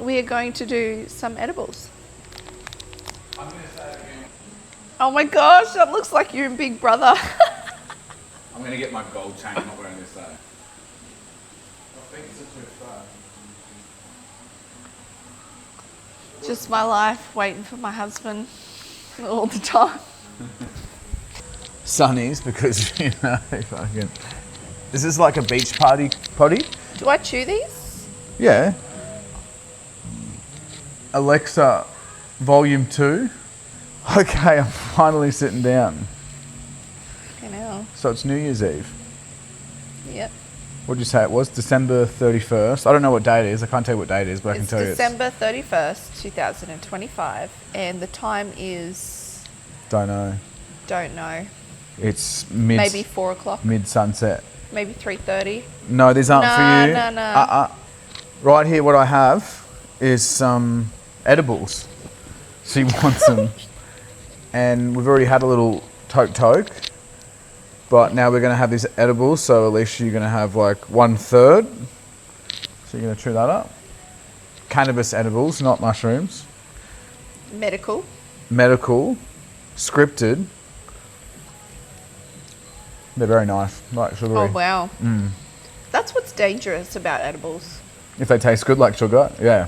we are going to do some edibles. I'm going to say it again. Oh my gosh, that looks like you're in Big Brother. I'm going to get my gold chain. I'm not wearing this though. I think it's a toothbrush. Just my life, waiting for my husband all the time. Sunnies, because, you know, fucking... Is this like a beach party potty? Do I chew these? Yeah. Alexa, volume 2. Okay, I'm finally sitting down. Okay, now. So it's New Year's Eve. Yep. What did you say it was? December 31st. I don't know what date it is. I can't tell you what date it is, but I can tell you December 31st, 2025. And the time is... Don't know. Don't know. It's maybe 4 o'clock. Mid-sunset. Maybe 3:30. No, these aren't for you. No. Right here, what I have is some edibles. She wants them. And we've already had a little toke. But now we're going to have these edibles. So Ellesha, you're going to have like 1/3. So you're going to chew that up. Cannabis edibles, not mushrooms. Medical. Scripted. They're very nice, like sugary. Oh, wow. That's what's dangerous about edibles. If they taste good like sugar, yeah.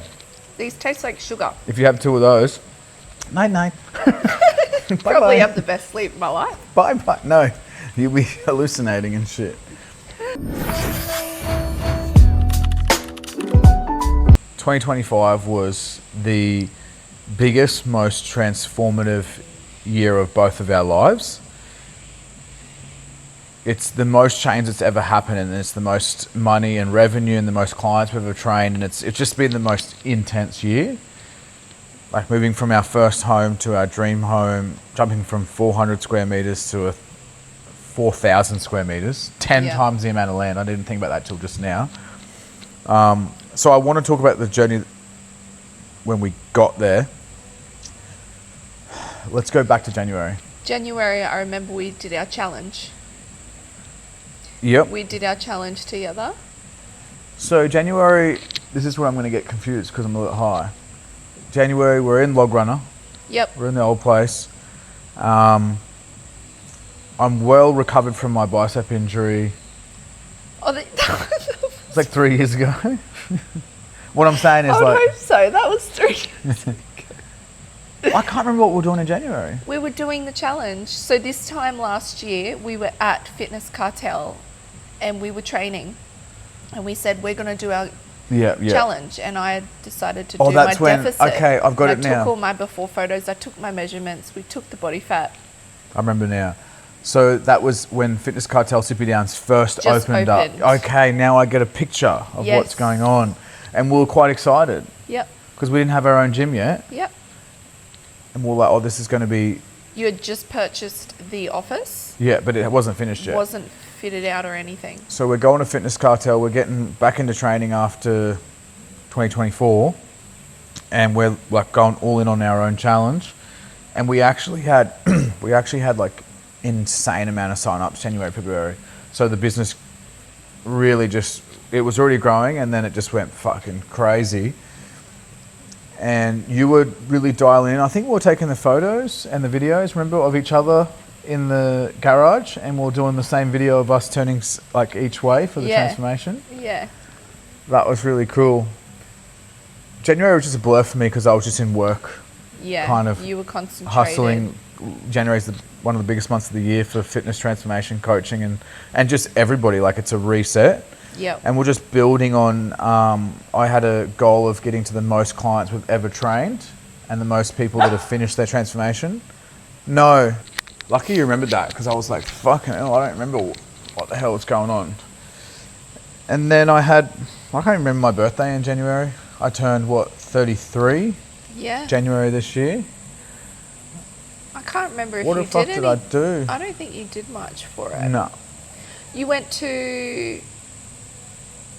These taste like sugar. If you have 2 of those, night. Probably have the best sleep of my life. Bye. No, you'll be hallucinating and shit. 2025 was the biggest, most transformative year of both of our lives. It's the most change that's ever happened, and it's the most money and revenue and the most clients we've ever trained, and it's just been the most intense year. Like moving from our first home to our dream home, jumping from 400 square meters to 4,000 square meters, 10 times the amount of land. I didn't think about that till just now. So I want to talk about the journey when we got there. Let's go back to January. January, I remember we did our challenge. Yep. We did our challenge together. So January, this is where I'm going to get confused because I'm a little high. January, we're in Log Runner. Yep. We're in the old place. I'm well recovered from my bicep injury. Oh, It's like 3 years ago. What I'm saying is I would like... hope so. That was 3 years ago. I can't remember what we were doing in January. We were doing the challenge. So this time last year, we were at Fitness Cartel and we were training. And we said, we're going to do our challenge. And I decided to do my deficit. Okay, I've got it now. I took all my before photos. I took my measurements. We took the body fat. I remember now. So that was when Fitness Cartel Sippy Downs first Just opened up. Okay, now I get a picture of what's going on. And we were quite excited. Yep. Because we didn't have our own gym yet. Yep. And we were like, oh, this is going to be... You had just purchased the office. Yeah, but it wasn't finished yet. Wasn't fitted out or anything. So we're going to Fitness Cartel. We're getting back into training after 2024. And we're like going all in on our own challenge. And we actually had like insane amount of sign-ups January, February. So the business really just, it was already growing and then it just went fucking crazy. And you would really dial in. I think we were taking the photos and the videos, remember, of each other in the garage, and we were doing the same video of us turning like each way for the transformation. Yeah. That was really cool. January was just a blur for me because I was just in work. Yeah. Kind of you were concentrated. Hustling. January's one of the biggest months of the year for fitness transformation, coaching, and just everybody. Like it's a reset. Yep. And we're just building on, I had a goal of getting to the most clients we've ever trained and the most people that have finished their transformation. No. Lucky you remembered that because I was like, fucking hell, I don't remember what the hell was going on. And then I can't remember my birthday in January. I turned, 33? Yeah. January this year. I can't remember if what you the fuck did did I do? I don't think you did much for it. No. You went to...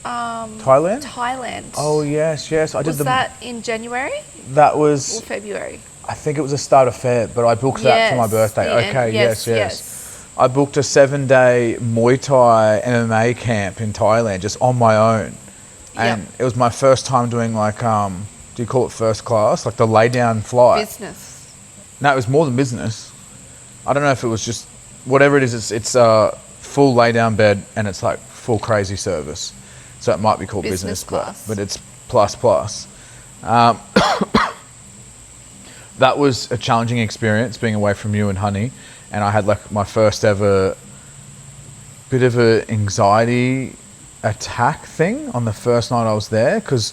Thailand? Thailand. Oh, yes. I did. Was that in January? That was... Or February? I think it was the start of Feb, but I booked that for my birthday. Okay, yes. I booked a 7-day Muay Thai MMA camp in Thailand just on my own. And it was my first time doing like do you call it first class? Like the lay down flight. Business. No, it was more than business. I don't know if it was just whatever it is. It's a full lay down bed and it's like full crazy service. So it might be called business class. but it's plus. That was a challenging experience being away from you and Honey, and I had like my first ever bit of a anxiety attack thing on the first night I was there, because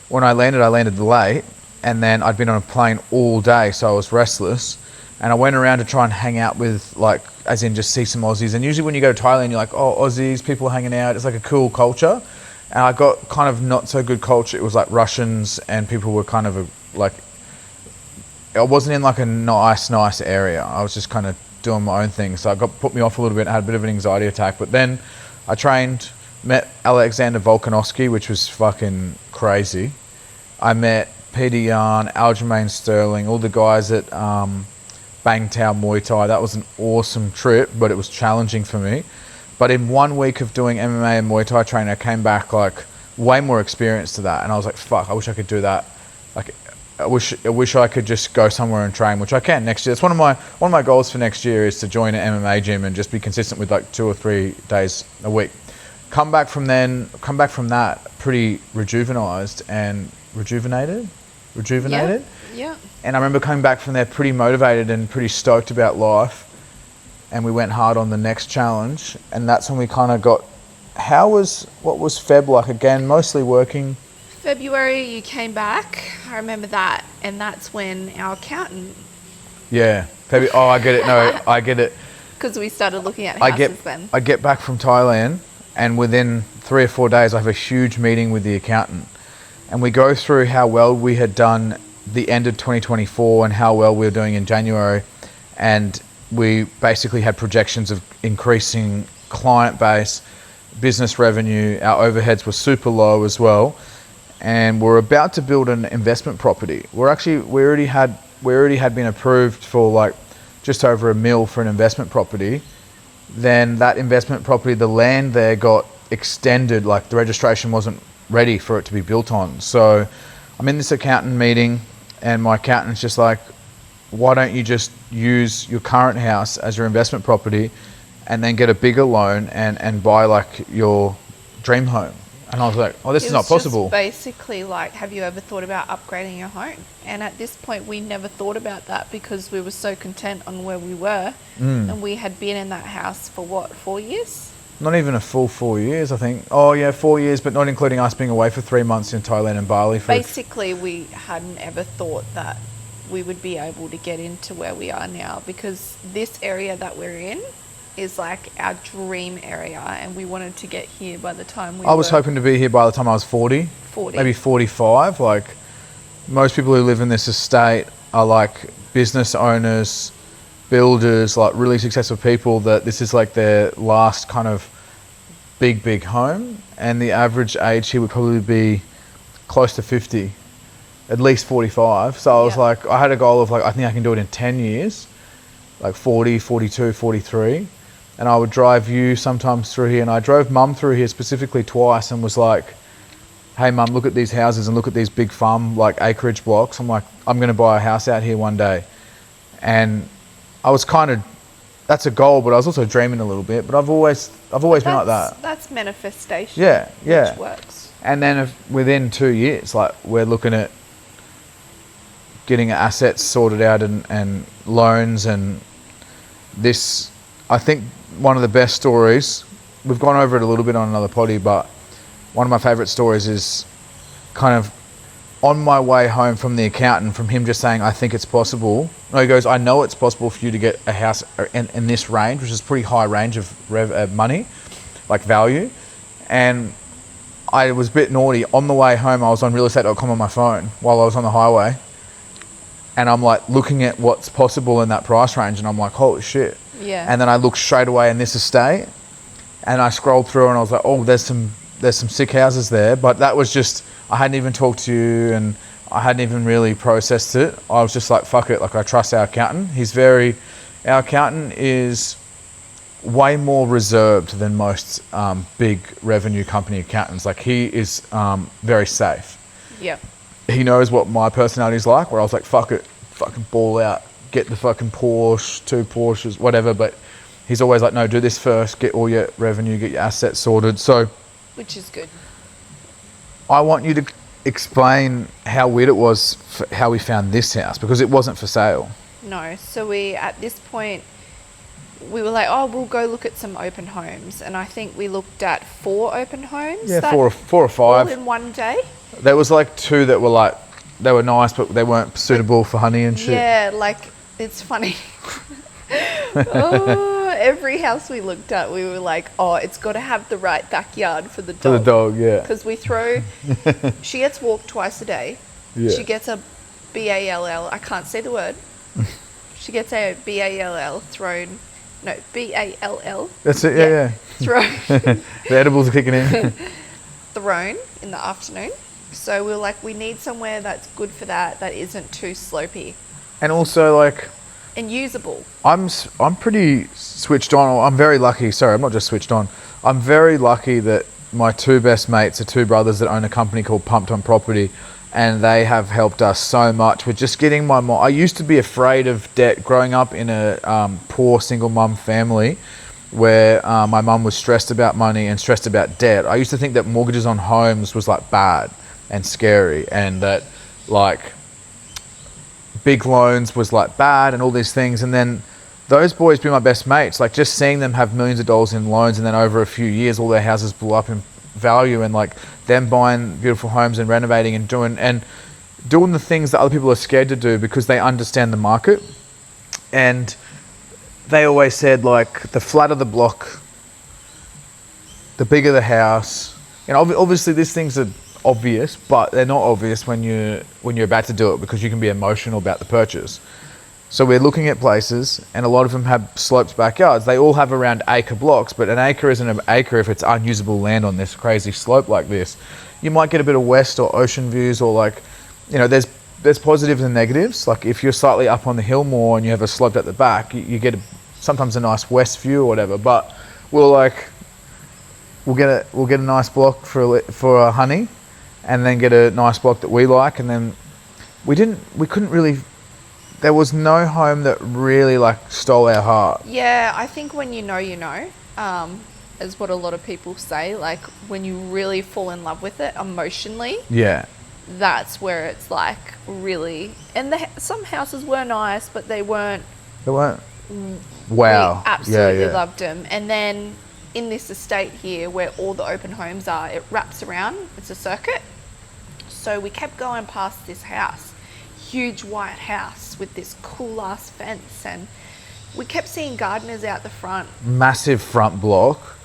when I landed late, and then I'd been on a plane all day, so I was restless, and I went around to try and hang out with, like, as in just see some Aussies. And usually when you go to Thailand, you're like, oh, Aussies, people hanging out, it's like a cool culture. And I got kind of not so good culture. It was like Russians, and people were kind of like, I wasn't in like a nice area. I was just kind of doing my own thing. So it put me off a little bit. I had a bit of an anxiety attack. But then I trained, met Alexander Volkanovski, which was fucking crazy. I met Peter Yarn, Aljamain Sterling, all the guys at Bang Tao Muay Thai. That was an awesome trip, but it was challenging for me. But in 1 week of doing MMA and Muay Thai training, I came back like way more experienced to that. And I was like, fuck, I wish I could do that. Like, I wish I could just go somewhere and train, which I can next year. That's one of my goals for next year, is to join an MMA gym and just be consistent with like 2 or 3 days a week. Come back from that pretty rejuvenated. Yeah. And I remember coming back from there pretty motivated and pretty stoked about life. And we went hard on the next challenge. And that's when we kind of got, what was Feb like? Again, mostly working. February, you came back. I remember that. And that's when our accountant... Yeah. Oh, I get it. No, I get it. Because we started looking at houses then. I get back from Thailand, and within 3 or 4 days, I have a huge meeting with the accountant. And we go through how well we had done the end of 2024 and how well we were doing in January. And we basically had projections of increasing client base, business revenue. Our overheads were super low as well. And we're about to build an investment property. We already had been approved for like just over $1 million for an investment property. Then that investment property, the land there got extended, like the registration wasn't ready for it to be built on. So I'm in this accountant meeting, and my accountant's just like, why don't you just use your current house as your investment property and then get a bigger loan and buy like your dream home? And I was like, oh, this is not possible. Just basically like, have you ever thought about upgrading your home? And at this point, we never thought about that because we were so content on where we were. And we had been in that house for what, 4 years? Not even a full 4 years, I think. Oh yeah, 4 years, but not including us being away for 3 months in Thailand and Bali. Basically, we hadn't ever thought that we would be able to get into where we are now, because this area that we're in is like our dream area, and we wanted to get here by the time I was hoping to be here by the time I was 40, maybe 45. Like, most people who live in this estate are like business owners, builders, like really successful people that this is like their last kind of big home. And the average age here would probably be close to 50, at least 45. So I was like, I had a goal of like, I think I can do it in 10 years, like 40, 42, 43. And I would drive you sometimes through here. And I drove Mum through here specifically twice and was like, hey Mum, look at these houses and look at these big farm, like acreage blocks. I'm like, I'm going to buy a house out here one day. And I was kind of, that's a goal, but I was also dreaming a little bit. But I've always been like that. That's manifestation. Yeah. Which works. And then within 2 years, like, we're looking at getting assets sorted out and loans. And this, I think one of the best stories, we've gone over it a little bit on another potty, but one of my favorite stories is kind of on my way home from the accountant, from him just saying, I think it's possible. No, he goes, I know it's possible for you to get a house in this range, which is a pretty high range of money, like value. And I was a bit naughty. On the way home, I was on realestate.com on my phone while I was on the highway. And I'm like looking at what's possible in that price range, and I'm like, holy shit. Yeah. And then I looked straight away in this estate, and I scrolled through and I was like, oh, there's some sick houses there. But that was just, I hadn't even talked to you and I hadn't even really processed it. I was just like, fuck it. Like, I trust our accountant. Our accountant is way more reserved than most big revenue company accountants. Like, he is very safe. Yeah. he knows what my personality is like, where I was like, fuck it, fucking ball out, get the fucking Porsche, 2 Porsches, whatever. But he's always like, no, do this first, get all your revenue, get your assets sorted. So, which is good. I want you to explain how weird it was how we found this house, because it wasn't for sale. No, so at this point, we were like, oh, we'll go look at some open homes. And I think we looked at 4 open homes. Yeah, four or five. All in one day. There was like 2 that were like, they were nice, but they weren't suitable for honey and shit. Yeah, like, it's funny. Oh, every house we looked at, we were like, oh, it's got to have the right backyard for the dog. For the dog, yeah. Because she gets walked twice a day. Yeah. She gets a BALL, I can't say the word. She gets a BALL thrown. No, BALL. That's it, yeah. Thrown. The edibles are kicking in. Thrown in the afternoon. So we were like, we need somewhere that's good for that isn't too slopey. And also, like... And usable. I'm pretty switched on. I'm very lucky. Sorry, I'm not just switched on. I'm very lucky that my 2 best mates are 2 brothers that own a company called Pumped On Property. And they have helped us so much with just getting my mom. I used to be afraid of debt growing up in a poor single mum family where my mum was stressed about money and stressed about debt. I used to think that mortgages on homes was like bad and scary, and that like big loans was like bad and all these things. And then those boys be my best mates. Like just seeing them have millions of dollars in loans, and then over a few years all their houses blew up in value, and like them buying beautiful homes and renovating and doing the things that other people are scared to do because they understand the market. And they always said, like, the flatter the block, the bigger the house. You know, obviously these things are obvious, but they're not obvious when you're about to do it, because you can be emotional about the purchase. So we're looking at places, and a lot of them have sloped backyards. They all have around acre blocks, but an acre isn't an acre if it's unusable land on this crazy slope like this. You might get a bit of west or ocean views, or like, you know, there's positives and negatives. Like if you're slightly up on the hill more and you have a slope at the back, you get sometimes a nice west view or whatever. But we'll get a nice block for honey, and then get a nice block that we like, and then we couldn't really. There was no home that really like stole our heart. Yeah, I think when you know, is what a lot of people say. Like when you really fall in love with it emotionally. Yeah. That's where it's like really. And some houses were nice, but they weren't. They weren't. Wow. We absolutely loved them. And then in this estate here, where all the open homes are, it wraps around. It's a circuit. So we kept going past this house. Huge white house with this cool ass fence, and we kept seeing gardeners out the front. Massive front block.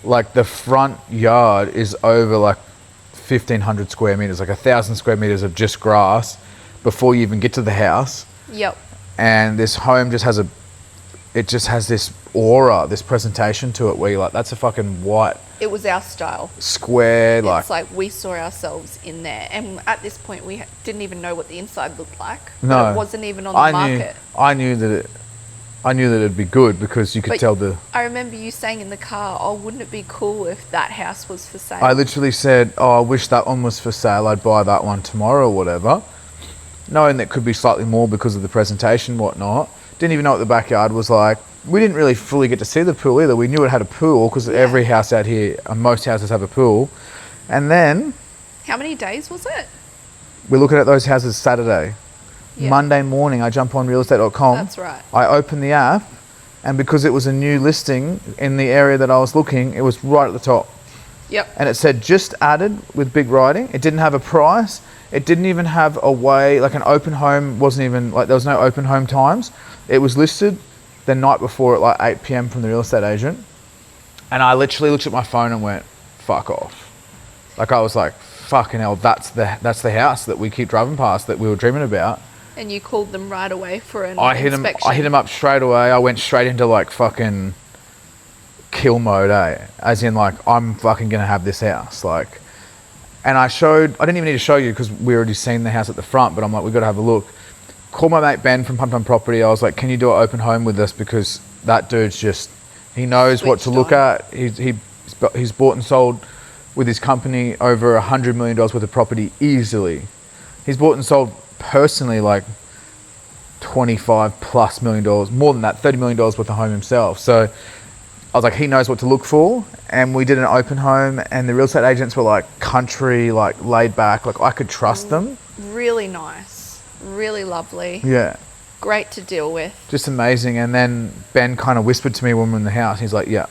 Like the front yard is over like 1,500 square meters, like 1,000 square meters of just grass before you even get to the house. Yep. And this home just has this aura, this presentation to it where you're like, that's a fucking white. It was our style. Square, It's like we saw ourselves in there. And at this point, we didn't even know what the inside looked like. No. It wasn't even on the market. I knew that it'd be good because you could tell the... I remember you saying in the car, oh, wouldn't it be cool if that house was for sale? I literally said, oh, I wish that one was for sale. I'd buy that one tomorrow or whatever. Knowing that could be slightly more because of the presentation and whatnot. Didn't even know what the backyard was like. We didn't really fully get to see the pool either. We knew it had a pool because every house out here, most houses have a pool. And then... How many days was it? We're looking at those houses Saturday. Yeah. Monday morning, I jump on realestate.com. That's right. I open the app, and because it was a new listing in the area that I was looking, it was right at the top. Yep. And it said just added with big writing. It didn't have a price. It didn't even have a way, like an open home wasn't even, like there was no open home times. It was listed the night before at like 8 p.m. from the real estate agent. And I literally looked at my phone and went, fuck off. Like I was like, fucking hell, that's the house that we keep driving past that we were dreaming about. And you called them right away for an inspection. I hit him up straight away. I went straight into like fucking kill mode, as in like, I'm fucking gonna have this house. Like, and I didn't even need to show you because we already seen the house at the front, but I'm like, we've got to have a look. Call my mate Ben from Pumped On Property. I was like, can you do an open home with us? Because that dude's just, he knows what to look at. He's bought and sold with his company over $100 million worth of property easily. He's bought and sold personally like $25+ million, more than that, $30 million worth of home himself. So I was like, he knows what to look for. And we did an open home, and the real estate agents were like country, like laid back, like I could trust them. Really nice, really lovely. Yeah. Great to deal with. Just amazing. And then Ben kind of whispered to me when we were in the house. He's like, yeah.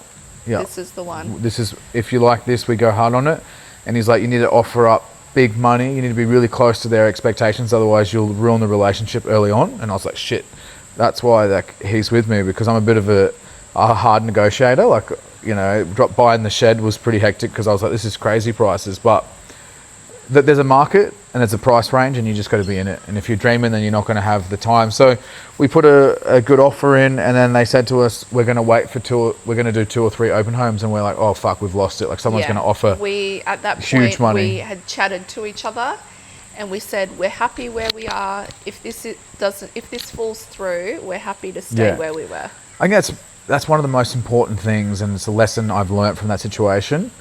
This is the one. This is, if you like this, we go hard on it. And he's like, you need to offer up big money. You need to be really close to their expectations. Otherwise you'll ruin the relationship early on. And I was like, shit, that's why like he's with me, because I'm a bit of a hard negotiator. Like, you know, drop by in the shed was pretty hectic because I was like, this is crazy prices. But there's a market and there's a price range, and you just got to be in it. And if you're dreaming, then you're not going to have the time. So we put a good offer in, and then they said to us, we're going to wait for we're going to do 2 or 3 open homes. And we're like, oh fuck, we've lost it. Like someone's going to offer at that huge point, money. We had chatted to each other, and we said, we're happy where we are. If this falls through, we're happy to stay where we were. I think that's one of the most important things, and it's a lesson I've learned from that situation.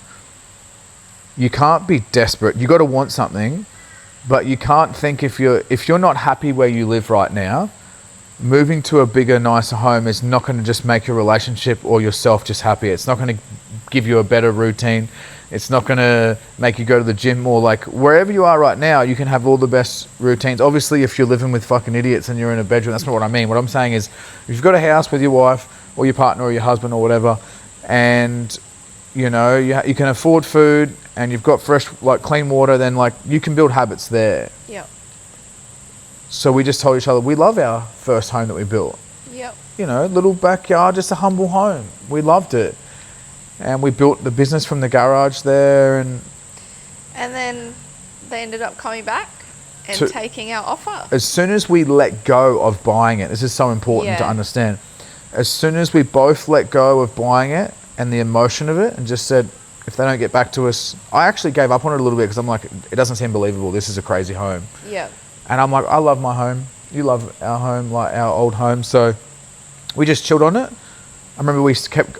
You can't be desperate. You got to want something, but you can't think if you're not happy where you live right now, moving to a bigger, nicer home is not going to just make your relationship or yourself just happier. It's not going to give you a better routine. It's not going to make you go to the gym more. Like wherever you are right now, you can have all the best routines. Obviously, if you're living with fucking idiots and you're in a bedroom, that's not what I mean. What I'm saying is, if you've got a house with your wife or your partner or your husband or whatever, and you know you can afford food and you've got fresh, like clean water, then like you can build habits there. Yep. So we just told each other we love our first home that we built. Yep. You know, little backyard, just a humble home. We loved it. And we built the business from the garage there, and then they ended up coming back and taking our offer. As soon as we let go of buying it, this is so important to understand. As soon as we both let go of buying it and the emotion of it, and just said, if they don't get back to us, I actually gave up on it a little bit because I'm like, it doesn't seem believable. This is a crazy home. Yeah. And I'm like, I love my home. You love our home, like our old home. So we just chilled on it. I remember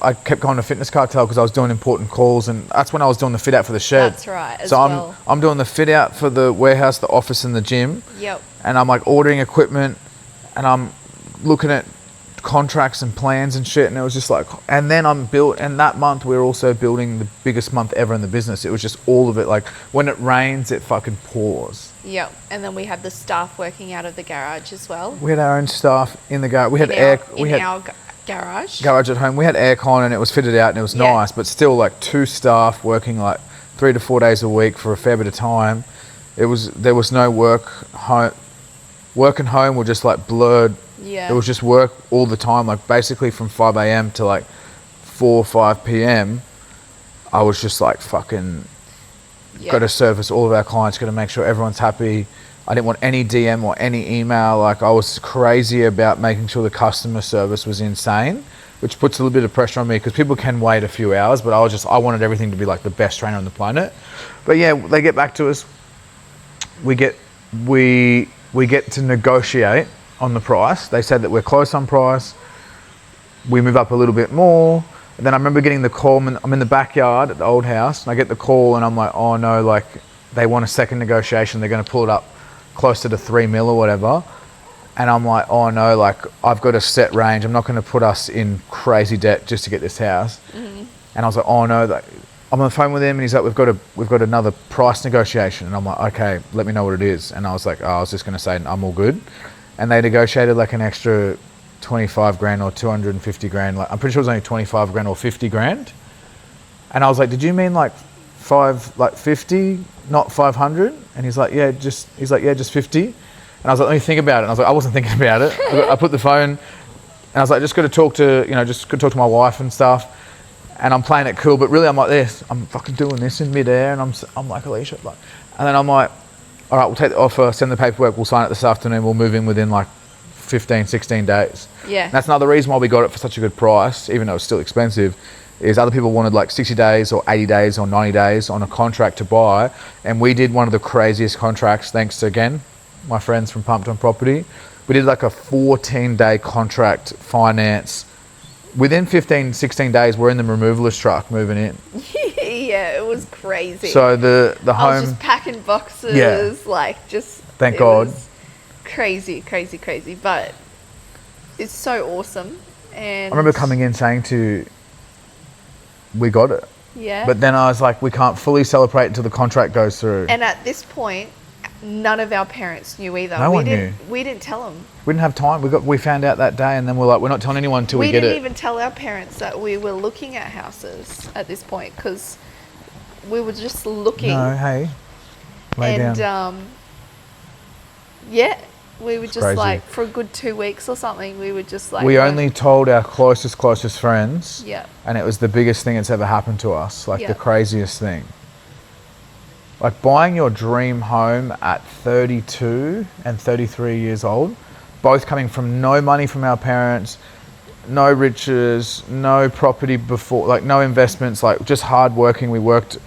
I kept going to Fitness Cartel because I was doing important calls, and that's when I was doing the fit out for the shed. That's right. So I'm doing the fit out for the warehouse, the office, and the gym. Yep. And I'm like ordering equipment, and I'm looking at contracts and plans and shit, and it was just like, and then and that month we were also building the biggest month ever in the business. It was just all of it. Like when it rains, it fucking pours. Yep. And then we had the staff working out of the garage as well. We had our own staff in the garage. We had our garage at home. We had aircon and it was fitted out and it was nice, but still like 2 staff working like 3 to 4 days a week for a fair bit of time. There was no work and home were just like blurred. Yeah. It was just work all the time, like basically from 5 a.m. to like 4 or 5 p.m. I was just like fucking got to service all of our clients, got to make sure everyone's happy. I didn't want any DM or any email. Like I was crazy about making sure the customer service was insane, which puts a little bit of pressure on me because people can wait a few hours, but I wanted everything to be like the best trainer on the planet. But yeah, they get back to us. We get to negotiate on the price. They said that we're close on price. We move up a little bit more. And then I remember getting the call. I'm in the backyard at the old house, and I get the call, and I'm like, oh no, like they want a second negotiation. They're going to pull it up closer to 3 mil or whatever. And I'm like, oh no, like I've got a set range. I'm not going to put us in crazy debt just to get this house. Mm-hmm. And I was like, oh no, like, I'm on the phone with him, and he's like, we've got another price negotiation. And I'm like, okay, let me know what it is. And I was like, I was just going to say I'm all good. And they negotiated like an extra 25 grand or 250 grand. Like I'm pretty sure it was only 25 grand or 50 grand. And I was like, did you mean like 50, not 500? And he's like, yeah, just 50. And I was like, let me think about it. And I was like, I wasn't thinking about it. I put the phone, and I was like, just got to talk to my wife and stuff. And I'm playing it cool, but really I'm like this. I'm fucking doing this in midair, and I'm like, Ellesha, like, and then I'm like, all right, we'll take the offer, send the paperwork, we'll sign it this afternoon, we'll move in within like 15, 16 days. Yeah. And that's another reason why we got it for such a good price, even though it's still expensive, is other people wanted like 60 days or 80 days or 90 days on a contract to buy. And we did one of the craziest contracts, thanks to, again, my friends from Pumped On Property. We did like a 14-day contract finance. Within 15, 16 days, we're in the removalist truck moving in. Yeah, it was crazy. So the home... I was just packing boxes, like just Thank It God. was crazy, but it's so awesome. And I remember coming in saying to you, we got it. yeah. But then I was like, we can't fully celebrate until the contract goes through. And at this point, none of our parents knew either. No one knew. We didn't tell them. We didn't have time. We found out that day, and then we're like, we're not telling anyone until we get it. We didn't even tell our parents that we were looking at houses at this point, because we were just looking. No, hey, lay down. And yeah, we were just crazy. like, for a good 2 weeks or something, we were just like. We only told our closest friends. Yeah. And it was the biggest thing that's ever happened to us. Like Yeah. the craziest thing. Like buying your dream home at 32 and 33 years old, both coming from no money from our parents, no riches, no property before, like no investments, like just hard working. We worked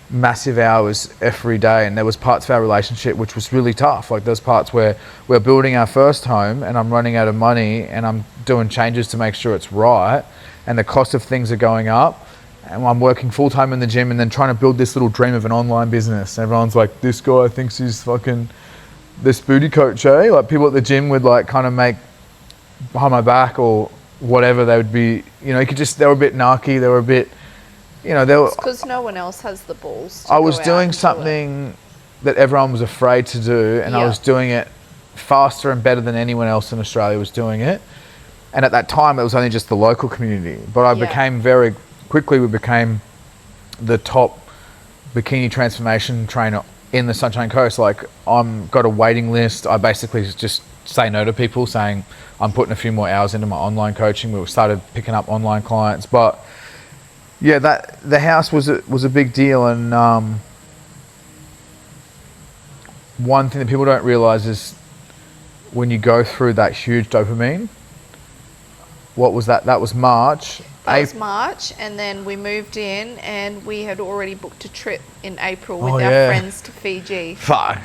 massive hours every day, and there was parts of our relationship which was really tough. Like those parts where we're building our first home and I'm running out of money and I'm doing changes to make sure it's right, and the cost of things are going up, and I'm working full time in the gym and then trying to build this little dream of an online business. Everyone's like, this guy thinks he's fucking this booty coach, eh? Like people at the gym would like kind of make behind my back or whatever. They would be, you know, they were a bit narky. They were a bit, you know, they were. Because no one else has the balls to I was go out doing and do something that everyone was afraid to do, and I Yeah. was doing it faster and better than anyone else in Australia was doing it. And at that time, it was only just the local community. But I Yeah. became very quickly, we became the top bikini transformation trainer in the Sunshine Coast. Like, I'm got a waiting list. I basically just say no to people, saying I'm putting a few more hours into my online coaching. We started picking up online clients, but yeah, that the house was a big deal. And one thing that people don't realize is when you go through that huge dopamine. What was that? That was March. That was March, and then we moved in, and we had already booked a trip in April with our friends to Fiji. Fuck.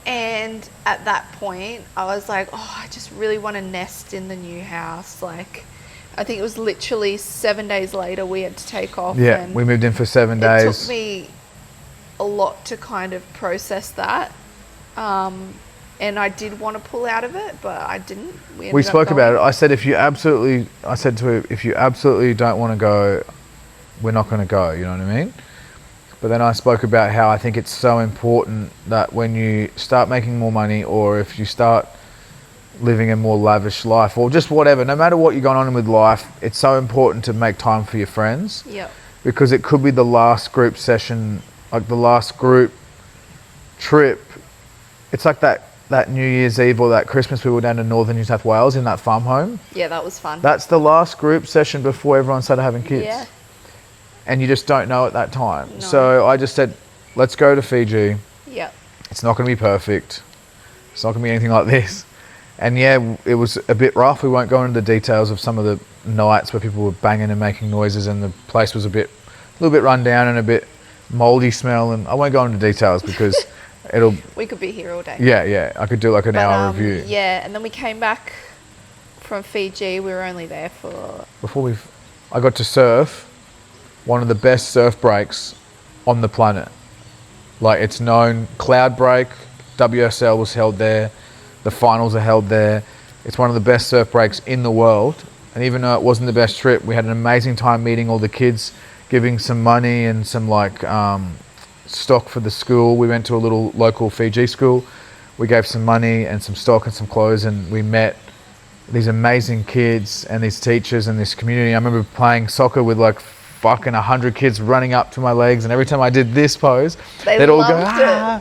And at that point, I was like, oh, I just really want to nest in the new house. Like, I think it was literally 7 days later we had to take off. Yeah, and we moved in for 7 days. It took me a lot to kind of process that. And I did want to pull out of it, but I didn't. We spoke about it. I said, if you absolutely don't want to go, we're not going to go, you know what I mean? But then I spoke about how I think it's so important that when you start making more money, or if you start living a more lavish life, or just whatever, no matter what you're going on with life, it's so important to make time for your friends. Yep. Because it could be the last group session, like the last group trip. It's like that New Year's Eve or that Christmas we were down to northern New South Wales in that farm home. Yeah, that was fun. That's the last group session before everyone started having kids. Yeah. And you just don't know at that time. No. So I just said, let's go to Fiji. Yep. It's not going to be perfect. It's not going to be anything like this. And yeah, it was a bit rough. We won't go into the details of some of the nights where people were banging and making noises, and the place was a little bit run down and a bit moldy smell. And I won't go into details because we could be here all day. Yeah. I could do like an hour review. Yeah, and then we came back from Fiji. We were only there for... I got to surf one of the best surf breaks on the planet. Like, it's known, Cloud Break, WSL was held there. The finals are held there. It's one of the best surf breaks in the world. And even though it wasn't the best trip, we had an amazing time meeting all the kids, giving some money and some stock for the school. We went to a little local Fiji school. We gave some money and some stock and some clothes, and we met these amazing kids and these teachers and this community. I remember playing soccer with like fucking 100 kids running up to my legs, and every time I did this pose, they'd all go, ah!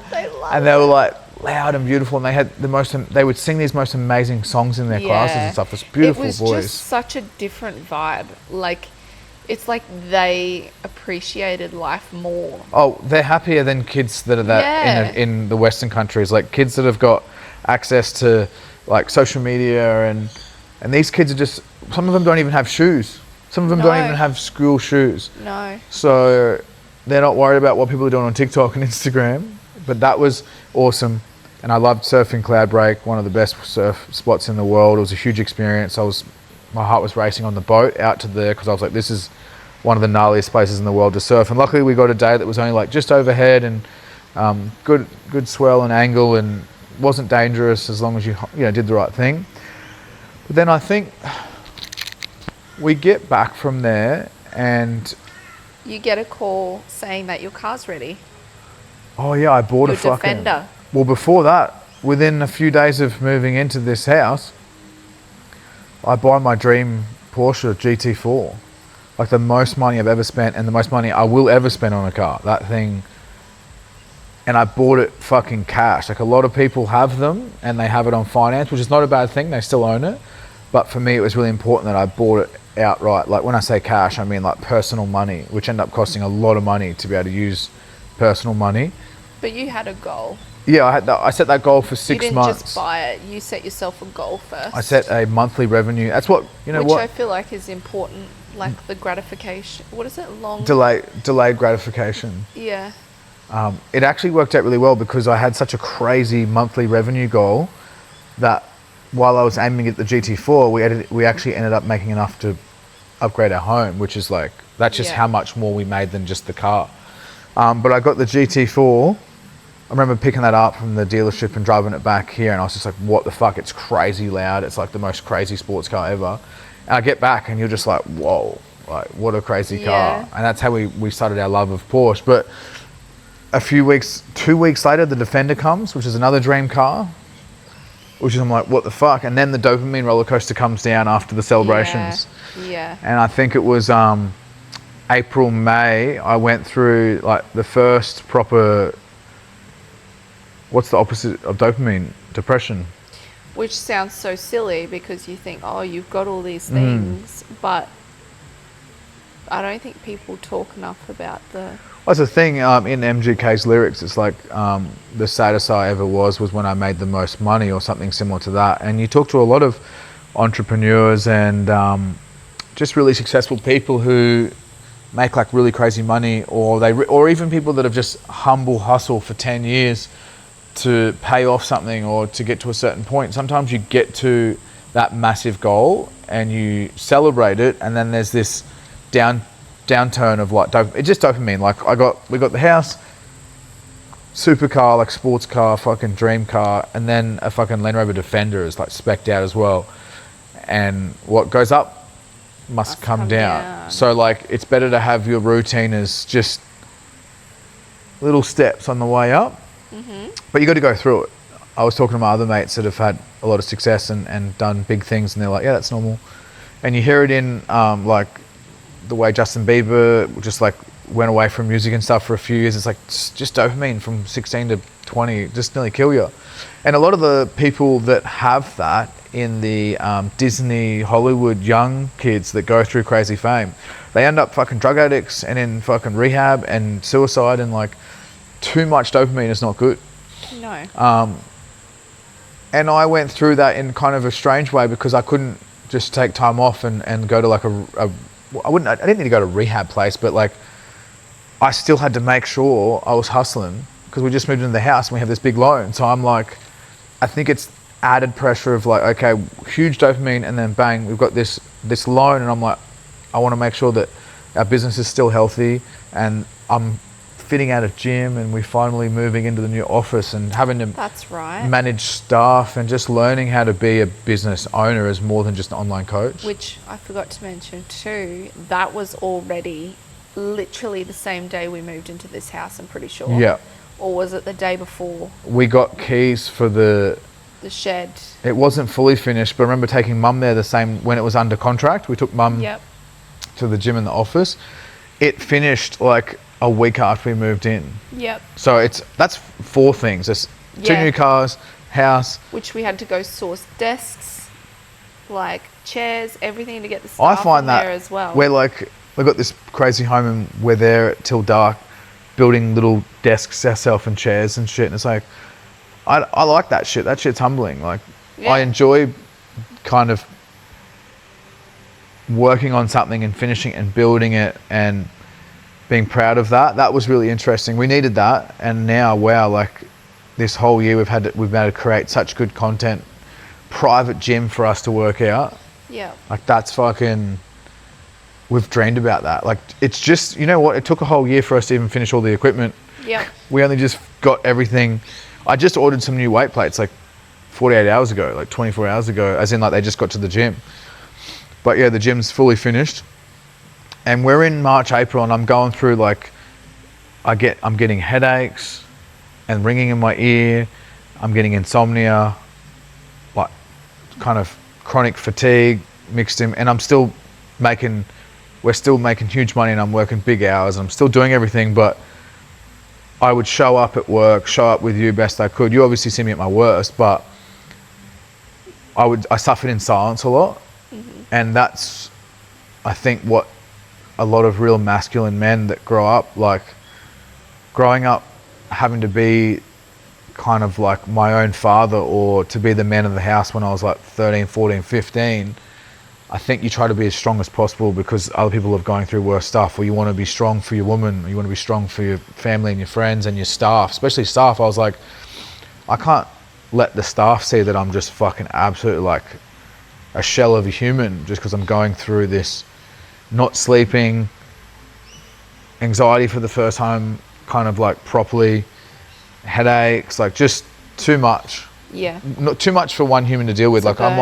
And they were like loud and beautiful, and they had they would sing these most amazing songs in their classes and stuff. This beautiful voice. It was just such a different vibe. Like, it's like they appreciated life more. Oh, they're happier than kids that are in the Western countries. Like kids that have got access to like social media, and these kids are just, some of them don't even have shoes. Some of them don't even have school shoes. No. So they're not worried about what people are doing on TikTok and Instagram. But that was awesome. And I loved surfing Cloud Break, one of the best surf spots in the world. It was a huge experience. My heart was racing on the boat out to there, because I was like, this is one of the gnarliest places in the world to surf. And luckily we got a day that was only like just overhead, and good swell and angle, and wasn't dangerous as long as you did the right thing. But then I think we get back from there and you get a call saying that your car's ready. Oh yeah, I bought your Defender. Well, before that, within a few days of moving into this house, I buy my dream Porsche GT4. Like the most money I've ever spent and the most money I will ever spend on a car. That thing. And I bought it fucking cash. Like a lot of people have them and they have it on finance, which is not a bad thing. They still own it. But for me, it was really important that I bought it outright. Like when I say cash, I mean like personal money, which ended up costing a lot of money to be able to use personal money. But you had a goal. Yeah, I set that goal for 6 months. You didn't just buy it. You set yourself a goal first. I set a monthly revenue. That's what, Which I feel like is important, like the gratification. What is it? Delayed gratification. Yeah. It actually worked out really well because I had such a crazy monthly revenue goal that while I was aiming at the GT4, we actually ended up making enough to upgrade our home, which is like, that's just how much more we made than just the car. But I got the GT4. I remember picking that up from the dealership and driving it back here, and I was just like, what the fuck? It's crazy loud. It's like the most crazy sports car ever. And I get back and you're just like, whoa, like what a crazy car. And that's how we started our love of Porsche. But 2 weeks later, the Defender comes, which is another dream car, which is, I'm like, what the fuck? And then the dopamine roller coaster comes down after the celebrations. Yeah. And I think it was April, May, I went through like the first proper, what's the opposite of dopamine? Depression. Which sounds so silly because you think, oh, you've got all these things, but I don't think people talk enough about the... Well, that's the thing in MGK's lyrics. It's like the saddest I ever was when I made the most money or something similar to that. And you talk to a lot of entrepreneurs and just really successful people who make like really crazy money, or even people that have just humble hustle for 10 years to pay off something or to get to a certain point. Sometimes you get to that massive goal and you celebrate it, and then there's this downturn of like it's just dopamine. Like we got the house, supercar, like sports car, fucking dream car, and then a fucking Land Rover Defender is like specced out as well. And what goes up must come down. So like it's better to have your routine as just little steps on the way up. But you got to go through it. I was talking to my other mates that have had a lot of success and done big things, and they're like, yeah, that's normal. And you hear it in like the way Justin Bieber just like went away from music and stuff for a few years. It's like just dopamine from 16 to 20 just nearly kill you. And a lot of the people that have that in the Disney, Hollywood young kids that go through crazy fame, they end up fucking drug addicts and in fucking rehab and suicide, and like too much dopamine is not good. No. And I went through that in kind of a strange way because I couldn't just take time off and go to like I didn't need to go to a rehab place, but like I still had to make sure I was hustling because we just moved into the house and we have this big loan. So I'm like, I think it's added pressure of like, okay, huge dopamine, and then bang, we've got this loan, and I'm like, I want to make sure that our business is still healthy, and I'm fitting out a gym, and we're finally moving into the new office and having to manage staff and just learning how to be a business owner as more than just an online coach. Which I forgot to mention too, that was already literally the same day we moved into this house, I'm pretty sure. Yeah. Or was it the day before? We got keys for the shed. It wasn't fully finished, but I remember taking mum there when it was under contract. We took mum to the gym in the office. It finished like a week after we moved in. Yep. So that's 4 things. There's 2 new cars, house. Which we had to go source desks, like chairs, everything to get the staff in there as well. We're like, we've got this crazy home and we're there till dark building little desks ourselves and chairs and shit. And it's like, I like that shit. That shit's humbling. Like, I enjoy kind of working on something and finishing it and building it and being proud of that. That was really interesting. We needed that. And now, wow, like this whole year we've been able to create such good content, private gym for us to work out. Yeah. Like that's fucking, we've dreamed about that. Like it's just, you know what? It took a whole year for us to even finish all the equipment. Yeah. We only just got everything. I just ordered some new weight plates like 48 hours ago, like 24 hours ago, as in like they just got to the gym. But yeah, the gym's fully finished. And we're in March, April, and I'm going through like, I'm getting headaches and ringing in my ear. I'm getting insomnia, like kind of chronic fatigue mixed in, and we're still making huge money, and I'm working big hours, and I'm still doing everything, but I would show up at work, show up with you best I could. You obviously see me at my worst, but I suffered in silence a lot. And that's, I think, what a lot of real masculine men that grow up, like growing up having to be kind of like my own father or to be the man of the house when I was like 13, 14, 15, I think you try to be as strong as possible because other people are going through worse stuff, or you want to be strong for your woman, or you want to be strong for your family and your friends and your staff, especially staff. I was like, I can't let the staff see that I'm just fucking absolutely like a shell of a human just because I'm going through this not sleeping, anxiety for the first time, kind of like properly, headaches, like just too much. Yeah. Not too much for one human to deal with. Like I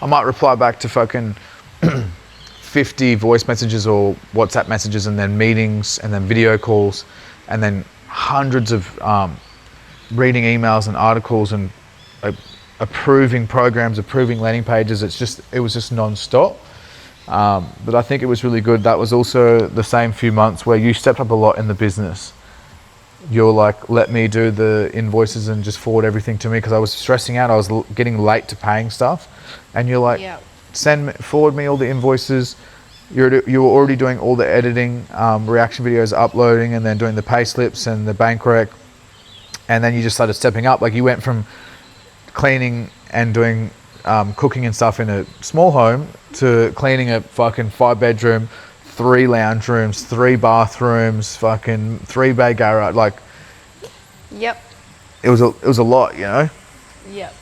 might reply back to fucking 50 voice messages or WhatsApp messages, and then meetings, and then video calls, and then hundreds of reading emails and articles and approving programs, approving landing pages. It was just non-stop. But I think it was really good. That was also the same few months where you stepped up a lot in the business. You're like, let me do the invoices and just forward everything to me, because I was stressing out. I was getting late to paying stuff, and you're like, forward me all the invoices. You were already doing all the editing, reaction videos, uploading, and then doing the pay slips and the bank rec. And then you just started stepping up. Like you went from cleaning and doing cooking and stuff in a small home to cleaning a fucking 5-bedroom, 3 lounge rooms, 3 bathrooms, fucking 3-bay garage. Like, yep, it was a lot, you know. Yep,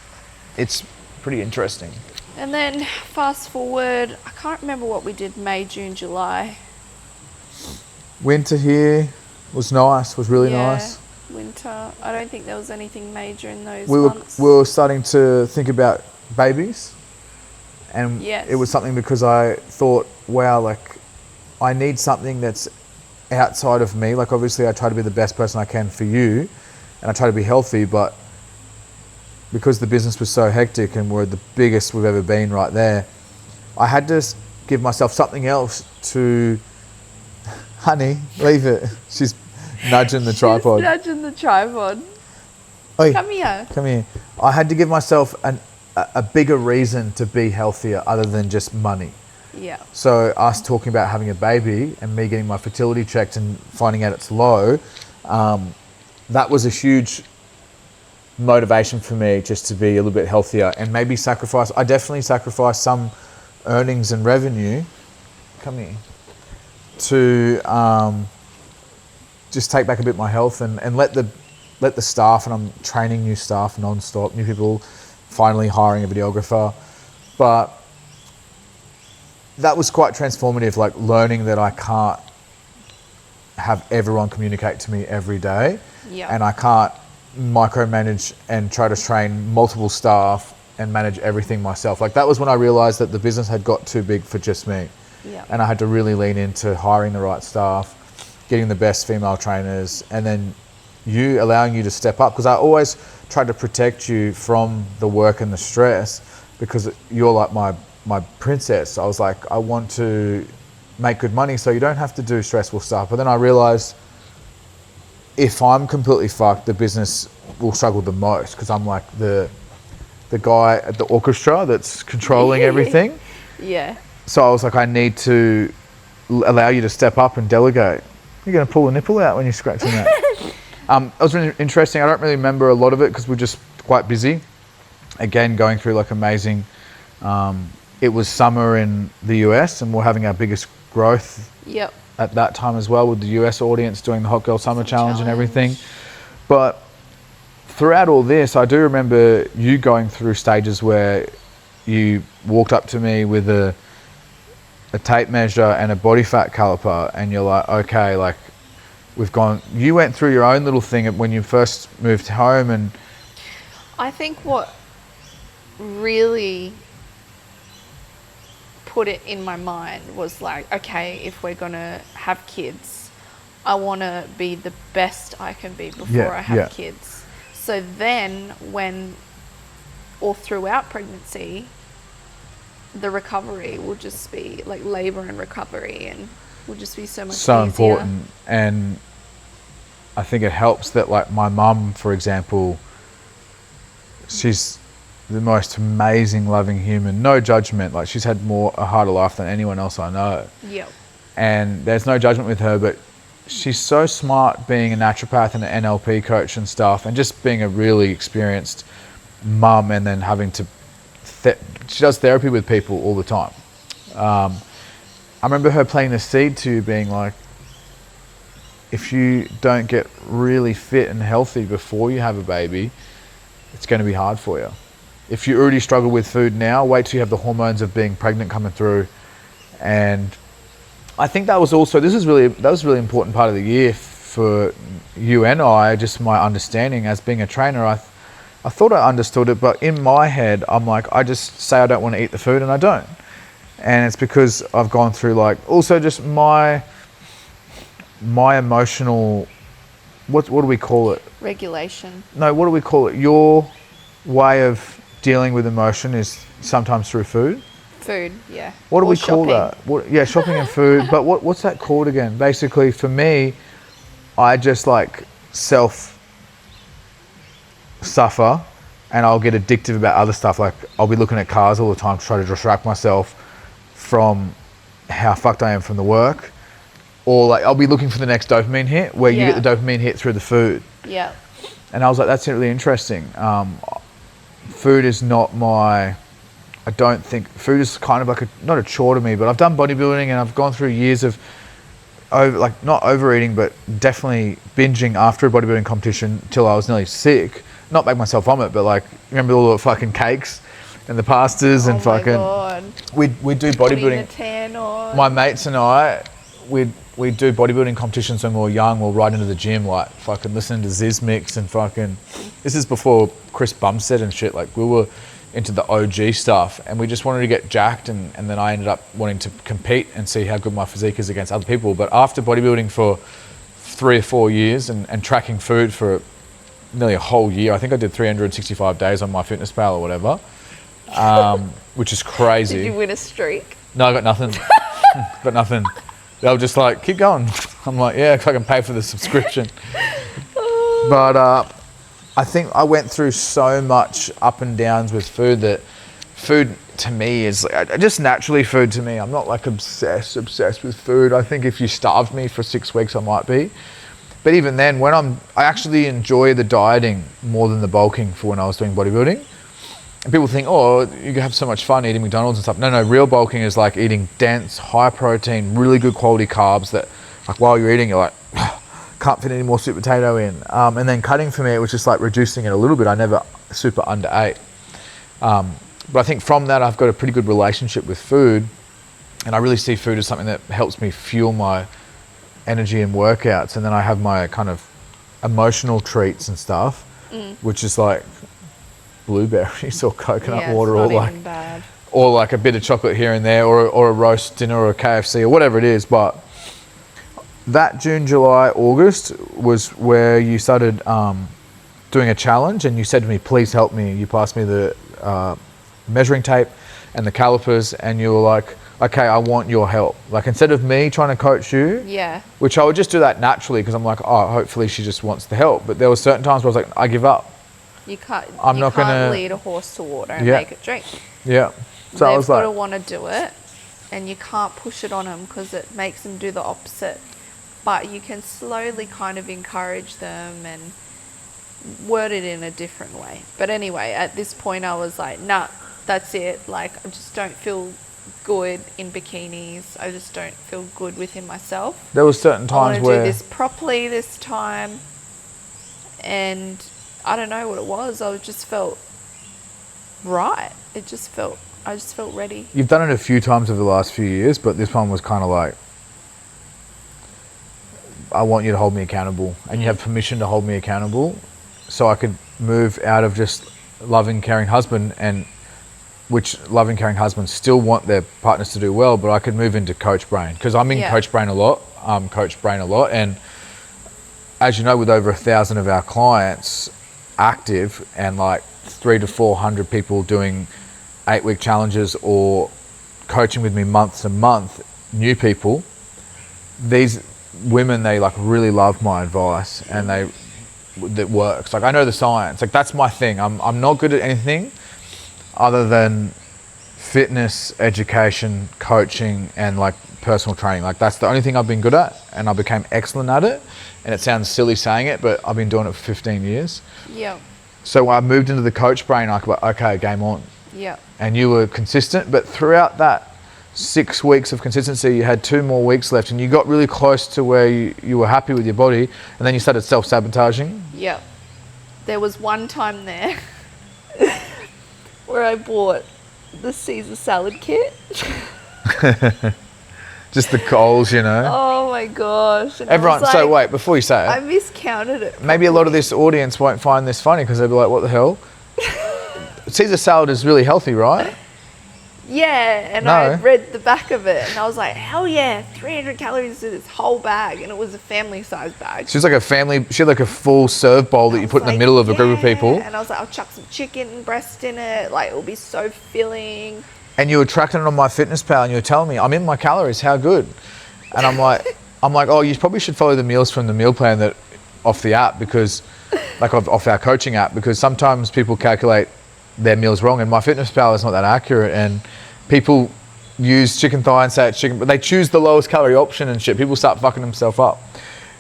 it's pretty interesting. And then fast forward, I can't remember what we did May, June, July. Winter here was nice. Was really nice. Winter. I don't think there was anything major in those months. We were starting to think about babies, and it was something because I thought, wow, like I need something that's outside of me. Like obviously I try to be the best person I can for you, and I try to be healthy, but because the business was so hectic and we're the biggest we've ever been right there, I had to give myself something else to, honey, leave it. She's nudging the tripod. She's nudging the tripod. Oi, come here. Come here. I had to give myself a bigger reason to be healthier other than just money. Yeah. So us talking about having a baby and me getting my fertility checked and finding out it's low, that was a huge motivation for me just to be a little bit healthier and maybe sacrifice. I definitely sacrificed some earnings and revenue. Come here. To just take back a bit my health and let the staff, and I'm training new staff non-stop, new people, finally hiring a videographer. But that was quite transformative, like learning that I can't have everyone communicate to me every day. Yeah. And I can't micromanage and try to train multiple staff and manage everything myself. Like that was when I realized that the business had got too big for just me. Yeah. And I had to really lean into hiring the right staff, getting the best female trainers, and then allowing you to step up. Because I always tried to protect you from the work and the stress, because you're like my princess. I was like, I want to make good money so you don't have to do stressful stuff. But then I realized if I'm completely fucked, the business will struggle the most, because I'm like the guy at the orchestra that's controlling everything. Yeah. So I was like, I need to allow you to step up and delegate. You're going to pull a nipple out when you're scratching that. It was really interesting. I don't really remember a lot of it because we're just quite busy. Again, going through like amazing. It was summer in the US and we're having our biggest growth at that time as well, with the US audience doing the Hot Girl Summer Challenge and everything. But throughout all this, I do remember you going through stages where you walked up to me with a tape measure and a body fat caliper, and you're like, okay, like you went through your own little thing when you first moved home, and I think what really put it in my mind was like, okay, if we're going to have kids, I want to be the best I can be before I have kids. So then when, or throughout pregnancy, the recovery will just be like labor and recovery, and will just be so much easier. Important. And I think it helps that, like, my mum, for example, she's the most amazing, loving human. No judgment. Like, she's had a harder life than anyone else I know. Yep. And there's no judgment with her, but she's so smart being a naturopath and an NLP coach and stuff, and just being a really experienced mum, and then having to... she does therapy with people all the time. I remember her planting the seed to being like, if you don't get really fit and healthy before you have a baby, it's going to be hard for you. If you already struggle with food now, wait till you have the hormones of being pregnant coming through. And I think that was a really important part of the year for you and I, just my understanding as being a trainer. I thought I understood it, but in my head, I'm like, I just say I don't want to eat the food and I don't. And it's because I've gone through, like, also just my emotional, what do we call it? Regulation. No, what do we call it? Your way of dealing with emotion is sometimes through food. Food, yeah. What do we call that? Shopping and food. But what's that called again? Basically, for me, I just like suffer, and I'll get addictive about other stuff. Like, I'll be looking at cars all the time to try to distract myself from how fucked I am from the work. Or like, I'll be looking for the next dopamine hit, where you get the dopamine hit through the food. Yeah. And I was like, that's really interesting. Food is not my... I don't think... Food is kind of like not a chore to me, but I've done bodybuilding and I've gone through years of not overeating, but definitely binging after a bodybuilding competition till I was nearly sick. Not make myself vomit, but like, remember all the fucking cakes and the pastas and fucking... God. We'd do bodybuilding. The tan on. My mates and I, we'd do bodybuilding competitions when we were young. We'll ride into the gym, like fucking listening to Ziz Mix and fucking... This is before Chris Bumstead and shit. Like, we were into the OG stuff, and we just wanted to get jacked, and then I ended up wanting to compete and see how good my physique is against other people. But after bodybuilding for 3 or 4 years and tracking food for nearly a whole year, I think I did 365 days on MyFitnessPal or whatever, which is crazy. Did you win a streak? No, I got nothing. Got nothing. They were just like, keep going. I'm like, yeah, I can pay for the subscription. But I think I went through so much up and downs with food that food to me is like, just naturally food to me. I'm not like obsessed with food. I think if you starved me for 6 weeks, I might be. But even then, I actually enjoy the dieting more than the bulking for when I was doing bodybuilding. And people think, oh, you have so much fun eating McDonald's and stuff. No, real bulking is like eating dense, high protein, really good quality carbs that, like, while you're eating, you're like, can't fit any more sweet potato in. And then cutting for me, it was just like reducing it a little bit. I never super underate. But I think from that, I've got a pretty good relationship with food. And I really see food as something that helps me fuel my energy and workouts. And then I have my kind of emotional treats and stuff, which is like blueberries or coconut water, or like a bit of chocolate here and there, or a roast dinner or a KFC or whatever it is. But that June, July, August was where you started doing a challenge, and you said to me, please help me. You passed me the measuring tape and the calipers, and you were like, okay, I want your help. Like, instead of me trying to coach you, which I would just do that naturally because I'm like, oh, hopefully she just wants the help. But there were certain times where I was like, I give up. You can't lead a horse to water and make it drink. Yeah. So I was like, they've got to want to do it, and you can't push it on them because it makes them do the opposite. But you can slowly kind of encourage them and word it in a different way. But anyway, at this point I was like, nah, that's it. Like, I just don't feel good in bikinis. I just don't feel good within myself. There were certain times where... I want to do this properly this time. And I don't know what it was. I just felt right. I just felt ready. You've done it a few times over the last few years, but this one was kind of like, I want you to hold me accountable, and you have permission to hold me accountable, so I could move out of just loving, caring husband, and which loving, caring husbands still want their partners to do well, but I could move into coach brain because I'm in coach brain a lot. And as you know, with over 1,000 of our clients active and like 300 to 400 people doing 8-week challenges or coaching with me month to month, new people, these women, they like really love my advice and that works. Like I know the science, like that's my thing. I'm not good at anything other than fitness, education, coaching, and like personal training. Like that's the only thing I've been good at, and I became excellent at it. And it sounds silly saying it, but I've been doing it for 15 years. Yeah. So when I moved into the coach brain, I was like, okay, game on. Yeah. And you were consistent, but throughout that 6 weeks of consistency, you had 2 more weeks left, and you got really close to where you were happy with your body, and then you started self-sabotaging. Yeah. There was one time there where I bought the Caesar salad kit. Just the goals, you know. Oh my gosh. And everyone, like, so wait, before you say it. I miscounted it. Maybe a lot of this audience won't find this funny because they'll be like, what the hell? Caesar salad is really healthy, right? Yeah, and I read the back of it and I was like, hell yeah, 300 calories to this whole bag, and it was a family size bag. She had like a full serve bowl that you put in the middle of a group of people. And I was like, I'll chuck some chicken breast in it, like it'll be so filling. And you were tracking it on MyFitnessPal and you were telling me, I'm in my calories, how good? And I'm like, oh, you probably should follow the meals from the meal plan that off the app, because like off our coaching app, because sometimes people calculate their meals wrong, and MyFitnessPal is not that accurate, and people use chicken thigh and say it's chicken, but they choose the lowest calorie option and shit. People start fucking themselves up.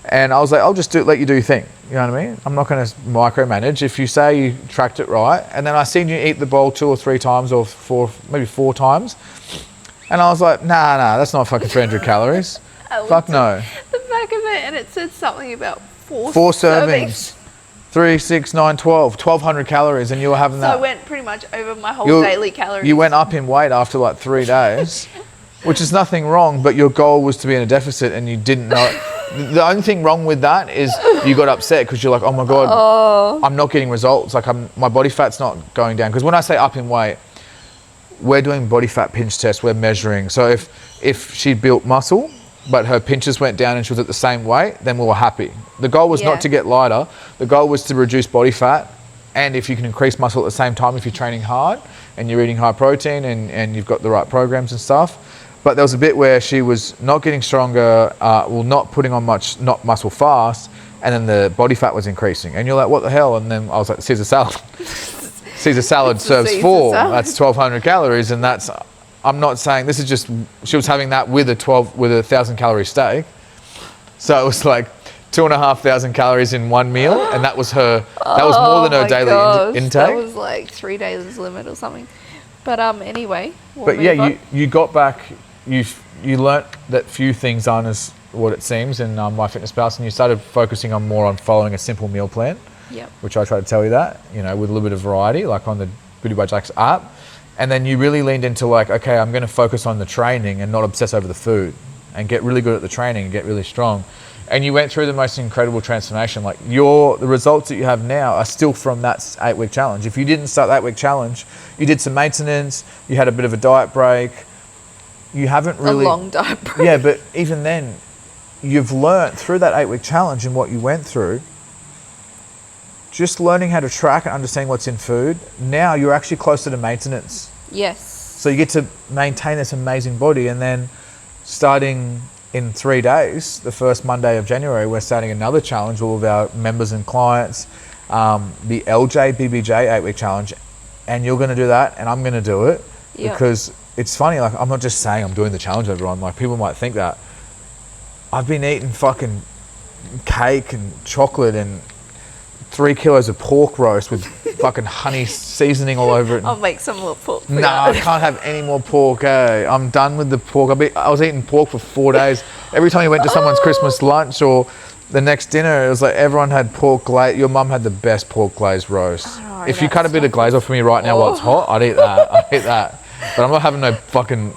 And I was like, I'll just let you do your thing. You know what I mean? I'm not going to micromanage. If you say you tracked it right, and then I seen you eat the bowl 2 or 3 times, or 4 times, and I was like, nah, that's not fucking 300 calories. Fuck no. The back of it, and it said something about 4 servings. 3, 6, 9, 12. 1,200 calories, and you were having that. So I went pretty much over my whole daily calories. You went up in weight after like 3 days, which is nothing wrong, but your goal was to be in a deficit and you didn't know. The only thing wrong with that is you got upset because you're like, oh my God, I'm not getting results. Like my body fat's not going down. Because when I say up in weight, we're doing body fat pinch tests, we're measuring. So if she built muscle, but her pinches went down and she was at the same weight, then we were happy. The goal was not to get lighter. The goal was to reduce body fat. And if you can increase muscle at the same time, if you're training hard and you're eating high protein and you've got the right programs and stuff. But there was a bit where she was not getting stronger, not putting on much, not muscle fast, and then the body fat was increasing. And you're like, what the hell? And then I was like, Caesar salad. Caesar salad serves Caesar 4. Salad. That's 1,200 calories, and that's. I'm not saying this is just. She was having that with a 1,000 calorie steak, so it was like 2,500 calories in one meal, and that was her. That was more than her daily intake. That was like 3 days limit or something. But anyway. But yeah, you got back. You learnt that few things aren't as what it seems in MyFitnessPal, and you started focusing more on following a simple meal plan. Yep. Which I try to tell you that, with a little bit of variety, like on the Booty by Jack's app. And then you really leaned into like, okay, I'm going to focus on the training and not obsess over the food, and get really good at the training and get really strong. And you went through the most incredible transformation. Like the results that you have now are still from that 8-week challenge. If you didn't start that 8-week challenge, you did some maintenance, you had a bit of a diet break. You haven't really... A long diet break. Yeah, but even then, you've learnt through that 8-week challenge and what you went through, just learning how to track and understand what's in food, now you're actually closer to maintenance. Yes. So you get to maintain this amazing body, and then starting in 3 days, the first Monday of January, we're starting another challenge, all of our members and clients, the LJBBJ 8-week challenge, and you're going to do that, and I'm going to do it, because it's funny, like I'm not just saying I'm doing the challenge, everyone, like people might think that. I've been eating fucking cake and chocolate and 3 kilos of pork roast with fucking honey seasoning all over it. I'll make some more pork. No, I can't have any more pork. I'm done with the pork. I was eating pork for 4 days. Every time you went to someone's Christmas lunch or the next dinner, it was like everyone had pork glaze. Your mum had the best pork glaze roast. If you cut a bit of glaze off for me right now while it's hot, I'd eat that. But I'm not having no fucking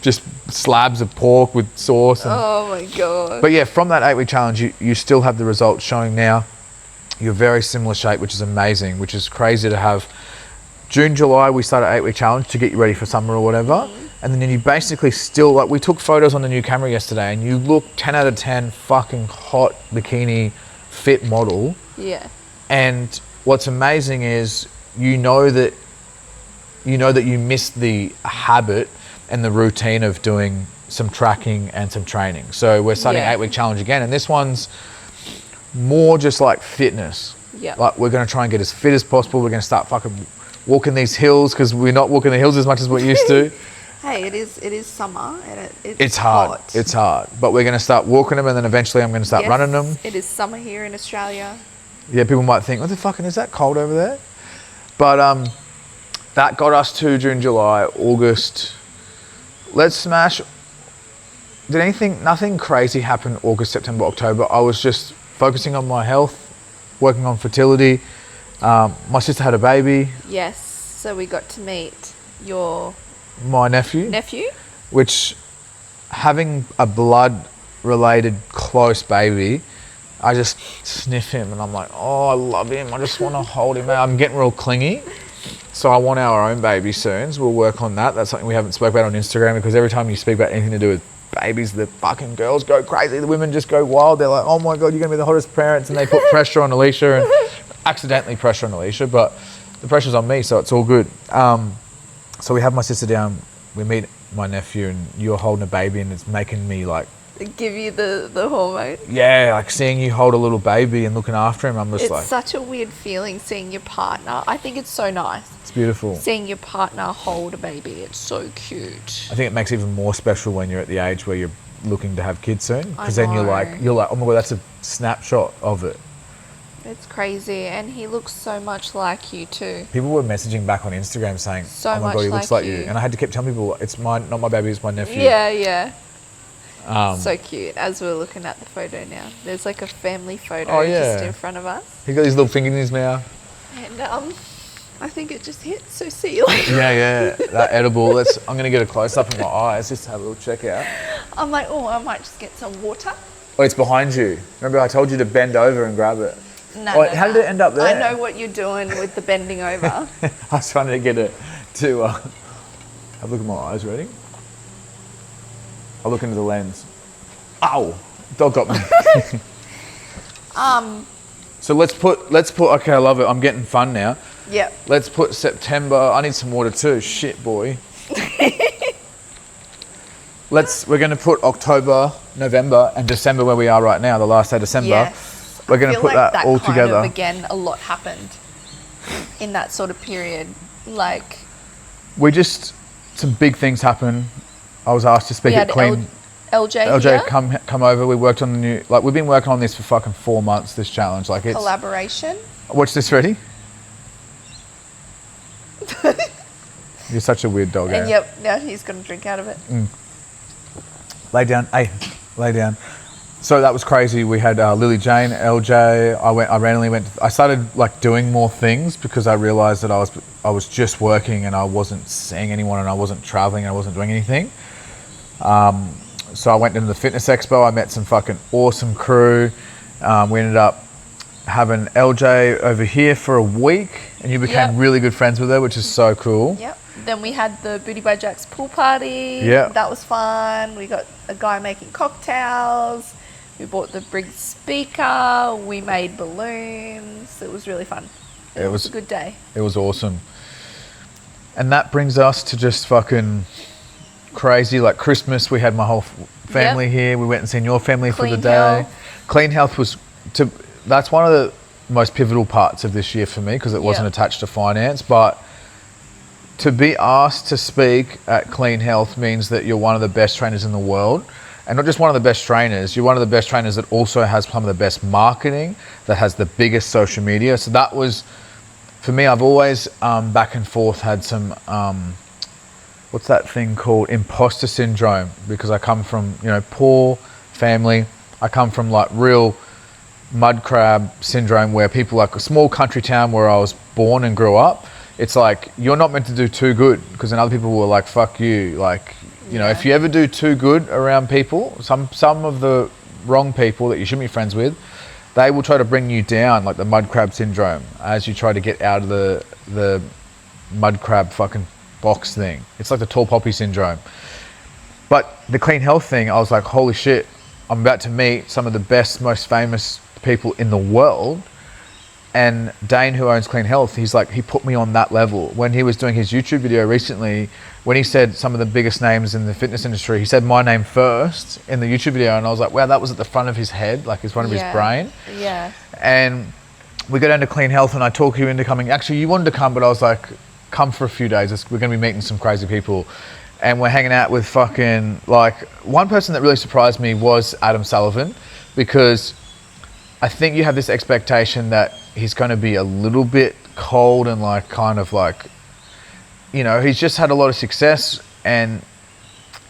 just slabs of pork with sauce. Oh my God. But yeah, from that 8-week challenge, you still have the results showing now. You're very similar shape, which is amazing, which is crazy to have June, July, we started 8-week challenge to get you ready for summer or whatever. And then you basically still, like, we took photos on the new camera yesterday and you look 10 out of 10 fucking hot bikini fit model. Yeah. And what's amazing is you know that you missed the habit and the routine of doing some tracking and some training. So we're starting 8-week challenge again, and this one's more just like fitness. Yeah. Like, we're going to try and get as fit as possible. We're going to start fucking walking these hills because we're not walking the hills as much as we used to. Hey, it is summer and it's hard. hot. It's hard. But we're going to start walking them, and then eventually I'm going to start running them. It is summer here in Australia. Yeah, people might think, what the fucking, is that cold over there? But that got us to June, July, August. Let's smash. Nothing crazy happen August, September, October. I was just focusing on my health, working on fertility. My sister had a baby. Yes, so we got to meet my nephew, which, having a blood-related close baby, I just sniff him and I'm like, oh, I love him. I just want to hold him out. I'm getting real clingy. So I want our own baby soon. So we'll work on that. That's something we haven't spoke about on Instagram, because every time you speak about anything to do with babies, the fucking girls go crazy. The women just go wild. They're like, oh my God, you're going to be the hottest parents. And they put pressure on Ellesha, and accidentally pressure on Ellesha, but the pressure's on me, so it's all good. So we have my sister down, we meet my nephew, and you're holding a baby, and it's making me like... Give you the hormone. Yeah, like seeing you hold a little baby and looking after him, I'm just like... It's such a weird feeling seeing your partner. I think it's so nice. It's beautiful. Seeing your partner hold a baby, it's so cute. I think it makes it even more special when you're at the age where you're looking to have kids soon, because then you're like, oh my God, that's a snapshot of it. It's crazy, and he looks so much like you too. People were messaging back on Instagram saying, oh my God, he looks like you. And I had to keep telling people, it's not my baby, it's my nephew. Yeah. So cute. As we're looking at the photo now, there's like a family photo just in front of us. He got his little finger in his mouth. And I think it just hit, so see you later. Yeah, that edible. I'm going to get a close-up in my eyes just to have a little check out. I'm like, I might just get some water. Oh, it's behind you. Remember I told you to bend over and grab it? No, how did it end up there? I know what you're doing with the bending over. I was trying to get it to have a look at my eyes. Ready? I'll look into the lens. Ow! Dog got me. So let's put. Okay, I love it. I'm getting fun now. Yep. Let's put September. I need some water too. Shit, boy. We're going to put October, November, and December where we are right now. The last day of December. Yes. We're going to put that all together. Again, a lot happened in that sort of period. Like, some big things happen. I was asked to speak at Clean. LJ come over. We worked on the new, we've been working on this for fucking 4 months, this challenge. Like, it's collaboration. Watch this, ready? You're such a weird dog. And now he's going to drink out of it. Lay down. Hey, lay down. So that was crazy. We had Lily Jane, LJ. I randomly went. I started doing more things because I realized that I was just working and I wasn't seeing anyone and I wasn't traveling and I wasn't doing anything. So I went into the fitness expo. I met some fucking awesome crew. We ended up having LJ over here for a week, and you became really good friends with her, which is so cool. Yep. Then we had the Booty by Jack's pool party. Yeah. That was fun. We got a guy making cocktails. We bought the Briggs speaker. We made balloons. It was really fun. It was a good day. It was awesome. And that brings us to just fucking crazy. Like Christmas, we had my whole family here. We went and seen your family for the day. Clean Health that's one of the most pivotal parts of this year for me because it wasn't attached to finance. But to be asked to speak at Clean Health means that you're one of the best trainers in the world. And not just one of the best trainers, you're one of the best trainers that also has some of the best marketing, that has the biggest social media. So that was, for me, I've always back and forth had some, what's that thing called? Imposter syndrome, because I come from, poor family. I come from real mud crab syndrome where people, a small country town where I was born and grew up. It's you're not meant to do too good, because then other people were like, fuck you. If you ever do too good around people, some of the wrong people that you shouldn't be friends with, they will try to bring you down, like the mud crab syndrome, as you try to get out of the mud crab fucking box thing. It's like the tall poppy syndrome. But the clean health thing, I was like, holy shit, I'm about to meet some of the best, most famous people in the world. And Dane, who owns Clean Health, he's like, he put me on that level. When he was doing his YouTube video recently, when he said some of the biggest names in the fitness industry, he said my name first in the YouTube video. And I was like, wow, that was at the front of his head, like it's front of his brain. Yeah. And we go down to Clean Health and I talk you into coming. Actually, you wanted to come, but I was like, come for a few days. We're going to be meeting some crazy people. And we're hanging out with fucking, like, one person that really surprised me was Adam Sullivan, because I think you have this expectation that he's going to be a little bit cold and like kind of like, you know, he's just had a lot of success and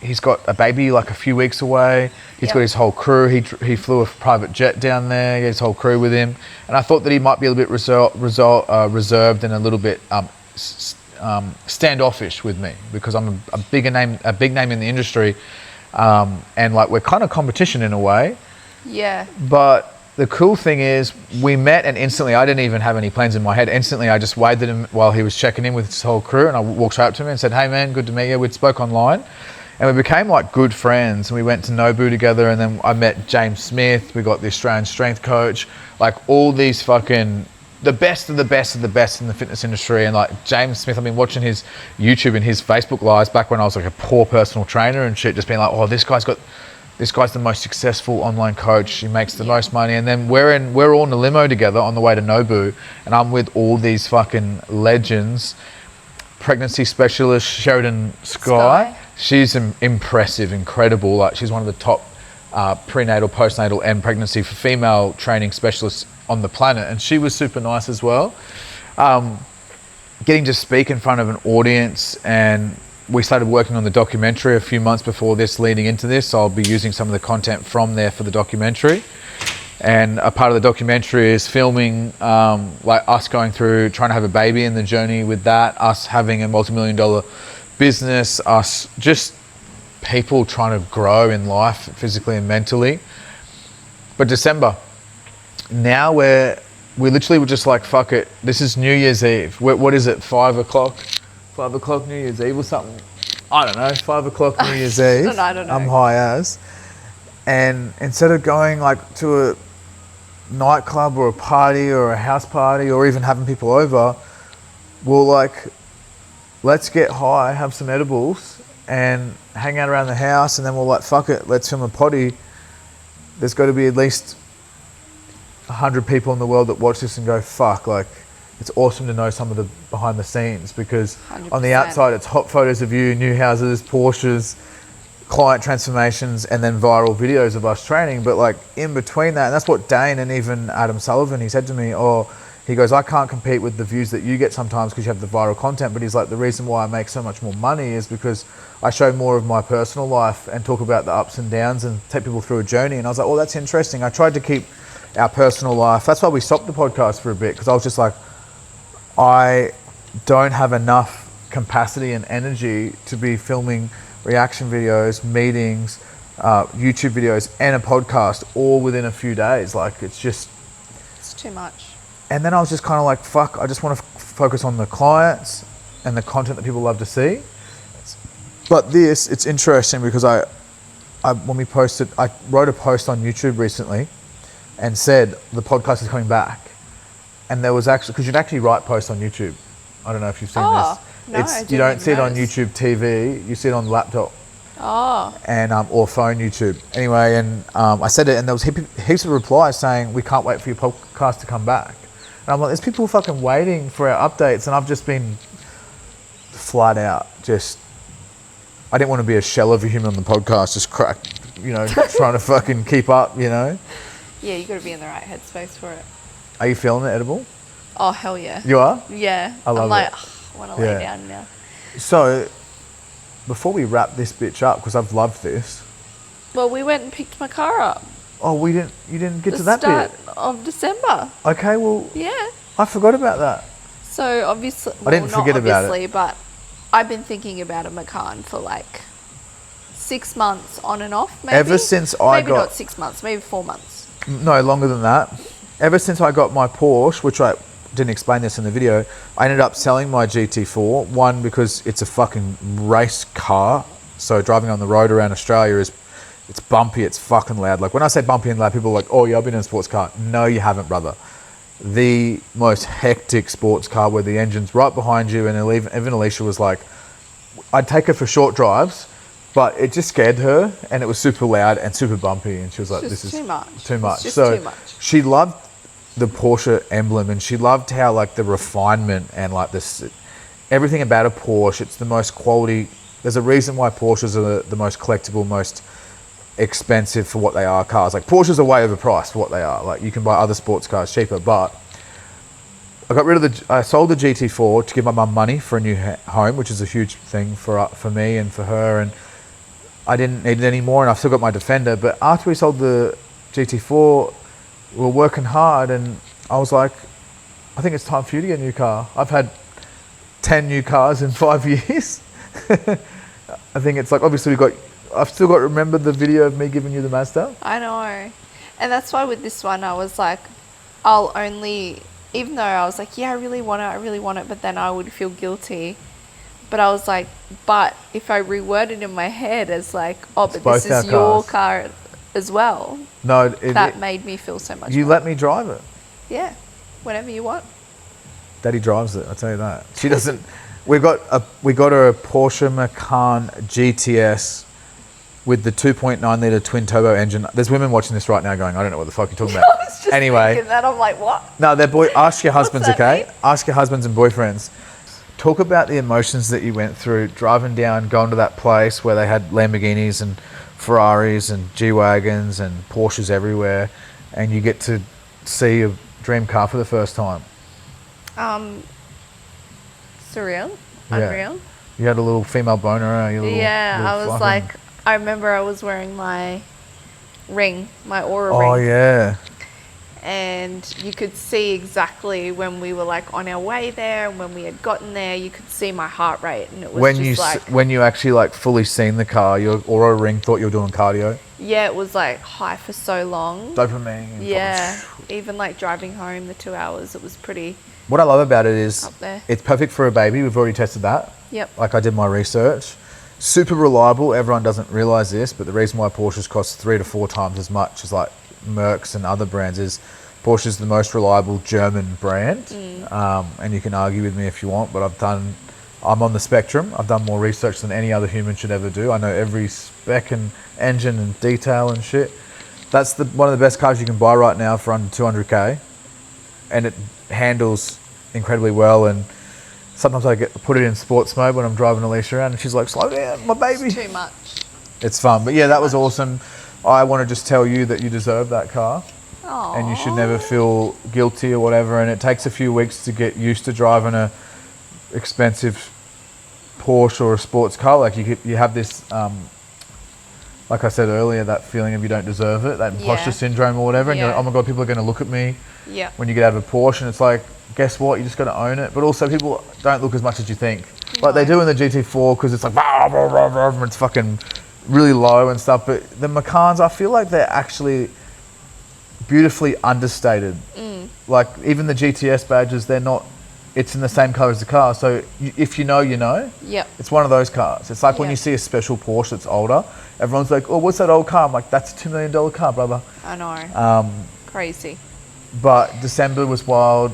he's got a baby like a few weeks away. He's got his whole crew. He flew a private jet down there. He had his whole crew with him. And I thought that he might be a little bit reserved and a little bit standoffish with me, because I'm a big name in the industry, and like we're kind of competition in a way. Yeah. But the cool thing is we met and instantly, I didn't even have any plans in my head. Instantly, I just waved at him while he was checking in with his whole crew, and I walked straight up to him and said, hey man, good to meet you. We'd spoke online and we became like good friends, and we went to Nobu together, and then I met James Smith. We got the Australian strength coach, like all these fucking, the best of the best of the best in the fitness industry. And like James Smith, I've been watching his YouTube and his Facebook lives back when I was like a poor personal trainer and shit, just being like, oh, this guy's the most successful online coach. He makes the most money. And then we're all in a limo together on the way to Nobu, and I'm with all these fucking legends. Pregnancy specialist Sheridan Sky. She's impressive, incredible. Like she's one of the top prenatal, postnatal, and pregnancy for female training specialists on the planet. And she was super nice as well. Getting to speak in front of an audience, and we started working on the documentary a few months before this, leading into this. So I'll be using some of the content from there for the documentary. And a part of the documentary is filming like us going through trying to have a baby and the journey with that, us having a multi-million-dollar business, us just people trying to grow in life physically and mentally. But December, now we literally were just like, fuck it, this is New Year's Eve. What is it, 5 o'clock? 5 o'clock New Year's Eve or something? I don't know, 5 o'clock New Year's Eve. I don't know. I'm high as. And instead of going like to a nightclub or a party or a house party or even having people over, we'll like, let's get high, have some edibles and hang out around the house, and then we'll like, fuck it, let's film a potty. There's got to be at least 100 people in the world that watch this and go, fuck, like, it's awesome to know some of the behind the scenes, because 100%. On the outside it's hot photos of you, new houses, Porsches, client transformations, and then viral videos of us training. But like in between that, and that's what Dane and even Adam Sullivan, he said to me, he goes, I can't compete with the views that you get sometimes because you have the viral content. But he's like, the reason why I make so much more money is because I show more of my personal life and talk about the ups and downs and take people through a journey. And I was like, oh, that's interesting. I tried to keep our personal life. That's why we stopped the podcast for a bit, because I was just like, I don't have enough capacity and energy to be filming reaction videos, meetings, YouTube videos, and a podcast all within a few days. Like, it's too much. And then I was just kind of like, fuck, I just want to focus on the clients and the content that people love to see. But it's interesting because when we posted, I wrote a post on YouTube recently and said the podcast is coming back. And there was actually, because you'd actually write posts on YouTube. I don't know if you've seen this. No, I didn't you don't see it on notice. YouTube TV, you see it on laptop. Oh. And or phone YouTube. Anyway, and I said it, and there was heaps of replies saying, we can't wait for your podcast to come back. And I'm like, there's people fucking waiting for our updates, and I've just been flat out I didn't want to be a shell of a human on the podcast, just cracked, trying to fucking keep up, Yeah, you got to be in the right headspace for it. Are you feeling it, edible? Oh, hell yeah. You are? Yeah. I love I'm like, it. I want to lay down now. So, before we wrap this bitch up, because I've loved this. Well, we went and picked my car up. Oh, you didn't get to that bit? The start of December. Okay, well. Yeah. I forgot about that. So, obviously. I didn't forget about it. Obviously, but I've been thinking about a Macan for like 6 months on and off, maybe. Ever since maybe not 6 months, maybe 4 months. No, longer than that. Ever since I got my Porsche, which I didn't explain this in the video. I ended up selling my GT4. One, because it's a fucking race car. So driving on the road around Australia it's bumpy, it's fucking loud. Like when I say bumpy and loud, people are like, oh yeah, I've been in a sports car. No, you haven't, brother. The most hectic sports car where the engine's right behind you, and even Ellesha was like, I'd take her for short drives, but it just scared her, and it was super loud and super bumpy, and she was like, this is too much. It's just So too much. she loved the Porsche emblem, and she loved how like the refinement and like this, everything about a Porsche, it's the most quality. There's a reason why Porsches are the most collectible, most expensive for what they are cars. Like Porsches are way overpriced for what they are. Like you can buy other sports cars cheaper, but I sold the GT4 to give my mum money for a new home, which is a huge thing for me and for her, and I didn't need it anymore, and I've still got my Defender. But after we sold the GT4, we were working hard, and I was like, I think it's time for you to get a new car. I've had 10 new cars in 5 years. I think it's like, obviously I've still got to remember the video of me giving you the Mazda. I know. And that's why with this one, I was like, I'll only, even though I was like, yeah, I really want it, but then I would feel guilty. But I was like, but if I reword it in my head as like, oh, but this is your car as well. No, that made me feel so much You more. let me drive it. Yeah, whenever you want. Daddy drives it, I'll tell you that. She doesn't. We got her a Porsche Macan GTS with the 2.9 litre twin turbo engine. There's women watching this right now going, I don't know what the fuck you're talking about. I was just thinking that. I'm like, what? No, ask your husbands, okay? Mean? Ask your husbands and boyfriends. Talk about the emotions that you went through driving down, going to that place where they had Lamborghinis and Ferraris and G-Wagons and Porsches everywhere, and you get to see a dream car for the first time. Surreal. Yeah. Unreal. You had a little female boner. I was like, I remember I was wearing my ring, my Aura ring. Oh yeah. And you could see exactly when we were like on our way there, and when we had gotten there, you could see my heart rate, and it was when you actually like fully seen the car, your Aura ring, thought you were doing cardio. Yeah, it was like high for so long. Dopamine. Yeah, even like driving home the 2 hours, it was pretty. What I love about it is up there. It's perfect for a baby. We've already tested that. Yep. Like I did my research. Super reliable. Everyone doesn't realize this, but the reason why Porsches cost 3 to 4 times as much as like Mercs and other brands is Porsche's the most reliable German brand. And you can argue with me if you want, but I'm on the spectrum. I've done more research than any other human should ever do. I know every spec and engine and detail and shit. That's one of the best cars you can buy right now for under 200k. And it handles incredibly well, and sometimes I put it in sports mode when I'm driving Ellesha around, and she's like, slow down, my baby. It's too much. It's fun. But yeah, that was awesome. I want to just tell you that you deserve that car. Aww. And you should never feel guilty or whatever, and it takes a few weeks to get used to driving a expensive Porsche or a sports car. Like you have this like I said earlier, that feeling of you don't deserve it, that imposter syndrome or whatever, and you're like, oh my god, people are going to look at me when you get out of a Porsche, and it's like, guess what, you just got to own it. But also people don't look as much as you think. Like they do in the GT4, because it's like, and it's fucking really low and stuff, but the Macans, I feel like they're actually beautifully understated. Like even the GTS badges, they're not, it's in the same colour as the car, so if you know, you know. Yep. It's one of those cars. It's like when you see a special Porsche that's older, everyone's like, oh, what's that old car? I'm like, that's a $2 million car, brother. I know. Crazy. But December was wild.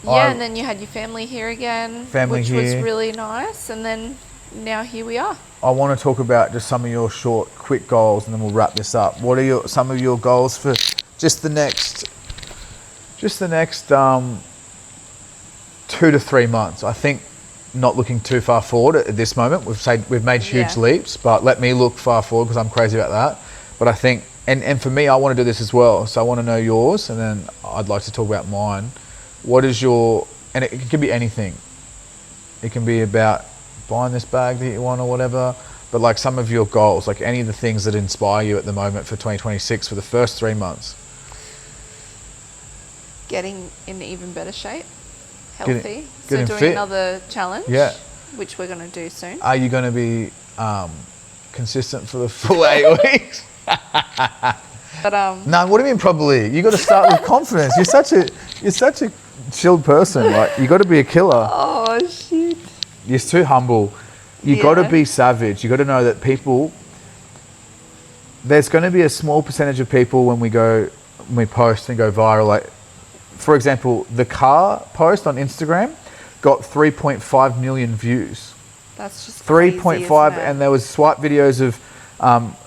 Yeah, and then you had your family here again, which was really nice, and then now here we are. I want to talk about just some of your short, quick goals, and then we'll wrap this up. What are some of your goals for just the next 2 to 3 months? I think not looking too far forward at this moment. We've made huge leaps, but let me look far forward because I'm crazy about that. But I think, and for me, I want to do this as well. So I want to know yours, and then I'd like to talk about mine. What is your, and it can be anything. It can be about buying this bag that you want or whatever, but like some of your goals, like any of the things that inspire you at the moment for 2026 for the first 3 months. Getting in even better shape, healthy. Getting doing fit. Another challenge, which we're going to do soon. Are you going to be consistent for the full 8 weeks? But no, what do you mean probably? You got to start with confidence. You're such a chilled person. Like, you got to be a killer. Oh, shit. You're too humble. You got to be savage. You got to know that there's going to be a small percentage of people when we post and go viral. Like, for example, the car post on Instagram got 3.5 million views. That's just 3.5, and there was swipe videos of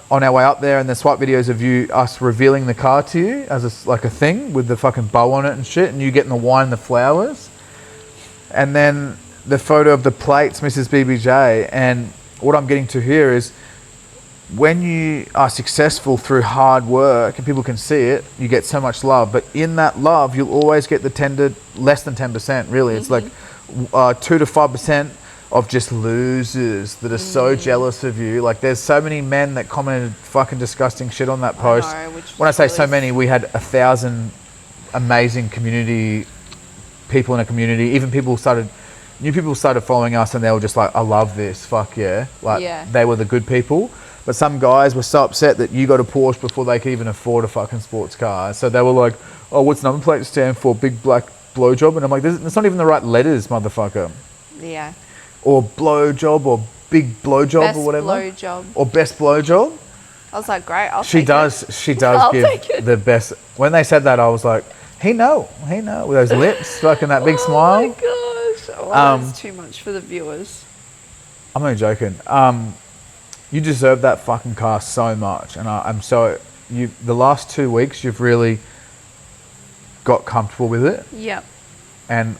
on our way up there, and the swipe videos of us revealing the car to you as like a thing with the fucking bow on it and shit, and you getting the wine, the flowers, and then the photo of the plates, Mrs. BBJ. And what I'm getting to here is, when you are successful through hard work and people can see it, you get so much love. But in that love, you'll always get less than 10%, really. It's like 2 to 5% of just losers that are so jealous of you. Like, there's so many men that commented fucking disgusting shit on that post. When I say so many, we had 1,000 amazing people in a community. Even new people started following us, and they were just like, I love this, fuck yeah. Like, they were the good people. But some guys were so upset that you got a Porsche before they could even afford a fucking sports car. So they were like, oh, what's number plate stand for? Big black blowjob? And I'm like, that's not even the right letters, motherfucker. Yeah. Or blowjob, or big blowjob, Best or whatever. Blowjob. Or best blowjob. I was like, great, She does give the best. When they said that, I was like, he know, with those lips, fucking that big smile. Oh my gosh. Oh, that's too much for the viewers. I'm not joking. You deserve that fucking car so much, and the last 2 weeks you've really got comfortable with it. Yep. And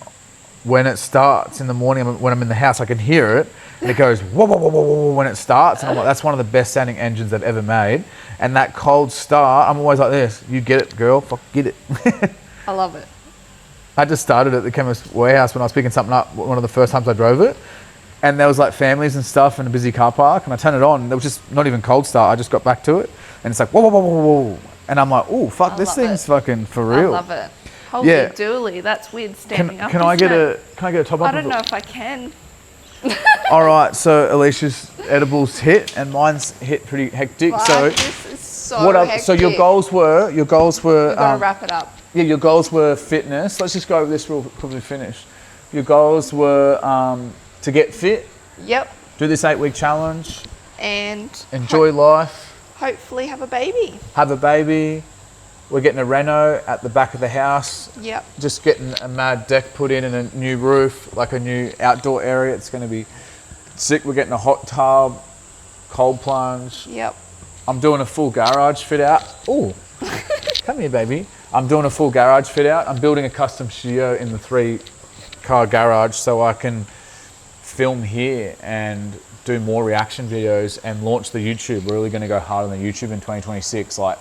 when it starts in the morning, when I'm in the house, I can hear it, and it goes whoa, whoa, whoa, whoa, whoa, when it starts, and I'm like, that's one of the best sounding engines I've ever made. And that cold start, I'm always like this: you get it, girl, fuck, get it. I love it. I just started at the Chemist Warehouse when I was picking something up, one of the first times I drove it. And there was like families and stuff in a busy car park, and I turned it on, and it was just not even cold start. I just got back to it, and it's like whoa, whoa, whoa, whoa, whoa, and I'm like, oh fuck, this thing's fucking for real. I love it. Holy dooly, that's weird standing up. Can I get a top up? I don't know if I can. All right, so Ellesha's edibles hit, and mine's hit pretty hectic. So this is so hectic. So your goals were. We've got to wrap it up. Yeah, your goals were fitness. Let's just go over this. We'll probably finish. Your goals were to get fit. Yep. Do this 8-week challenge. And enjoy life. Hopefully have a baby. Have a baby. We're getting a reno at the back of the house. Yep. Just getting a mad deck put in and a new roof, like a new outdoor area. It's going to be sick. We're getting a hot tub, cold plunge. Yep. I'm doing a full garage fit out. Oh, come here, baby. I'm doing a full garage fit out. I'm building a custom studio in the 3-car garage so I can film here and do more reaction videos and launch the YouTube. We're really going to go hard on the YouTube in 2026. Like,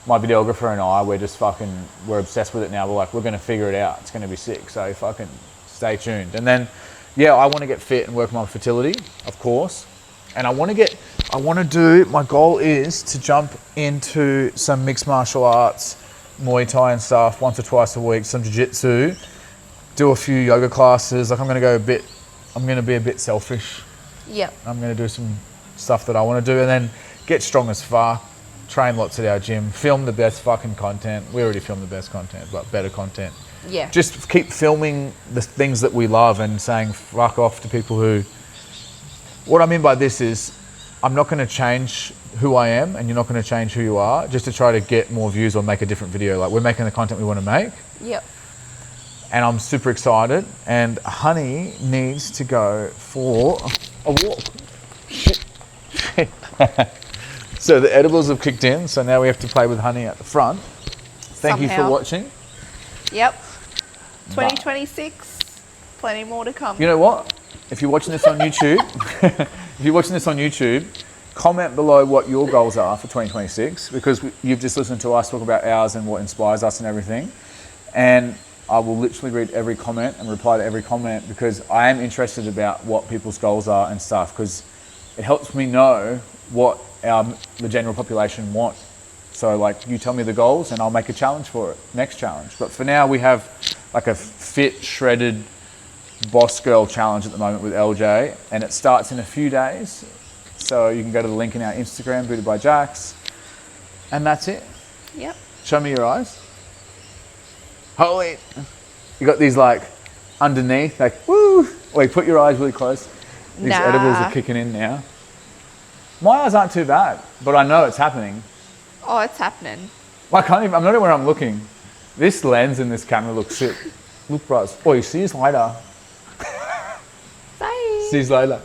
my videographer and I, we're obsessed with it now. We're like, we're going to figure it out. It's going to be sick. So fucking stay tuned. And then, I want to get fit and work on my fertility, of course. And my goal is to jump into some mixed martial arts, Muay Thai and stuff, once or twice a week, some jiu-jitsu, do a few yoga classes. Like, I'm going to be a bit selfish. Yep. I'm going to do some stuff that I want to do, and then get strong as fuck. Train lots at our gym, film the best fucking content. We already film the best content, but better content. Yeah. Just keep filming the things that we love and saying fuck off to people who... What I mean by this is, I'm not going to change who I am, and you're not going to change who you are, just to try to get more views or make a different video. Like, we're making the content we want to make. Yep. And I'm super excited, and Honey needs to go for a walk. Shit. So the edibles have kicked in, so now we have to play with Honey at the front. Thank you for watching. Yep. 2026, plenty more to come. You know what? If you're watching this on YouTube, comment below what your goals are for 2026, because you've just listened to us talk about ours and what inspires us and everything. And I will literally read every comment and reply to every comment, because I am interested about what people's goals are and stuff, because it helps me know what the general population want. So like, you tell me the goals and I'll make a challenge for it, next challenge. But for now, we have like a fit, shredded boss girl challenge at the moment with LJ, and it starts in a few days. So you can go to the link in our Instagram, Booted by Jax, and that's it. Yep. Show me your eyes. Hold it. You got these like underneath, like woo. Wait, put your eyes really close. These edibles are kicking in now. My eyes aren't too bad, but I know it's happening. Oh, it's happening. I can't even. I'm not even where I'm looking. This lens in this camera looks sick. Look, bros. Oh, see you later. Bye. See you later.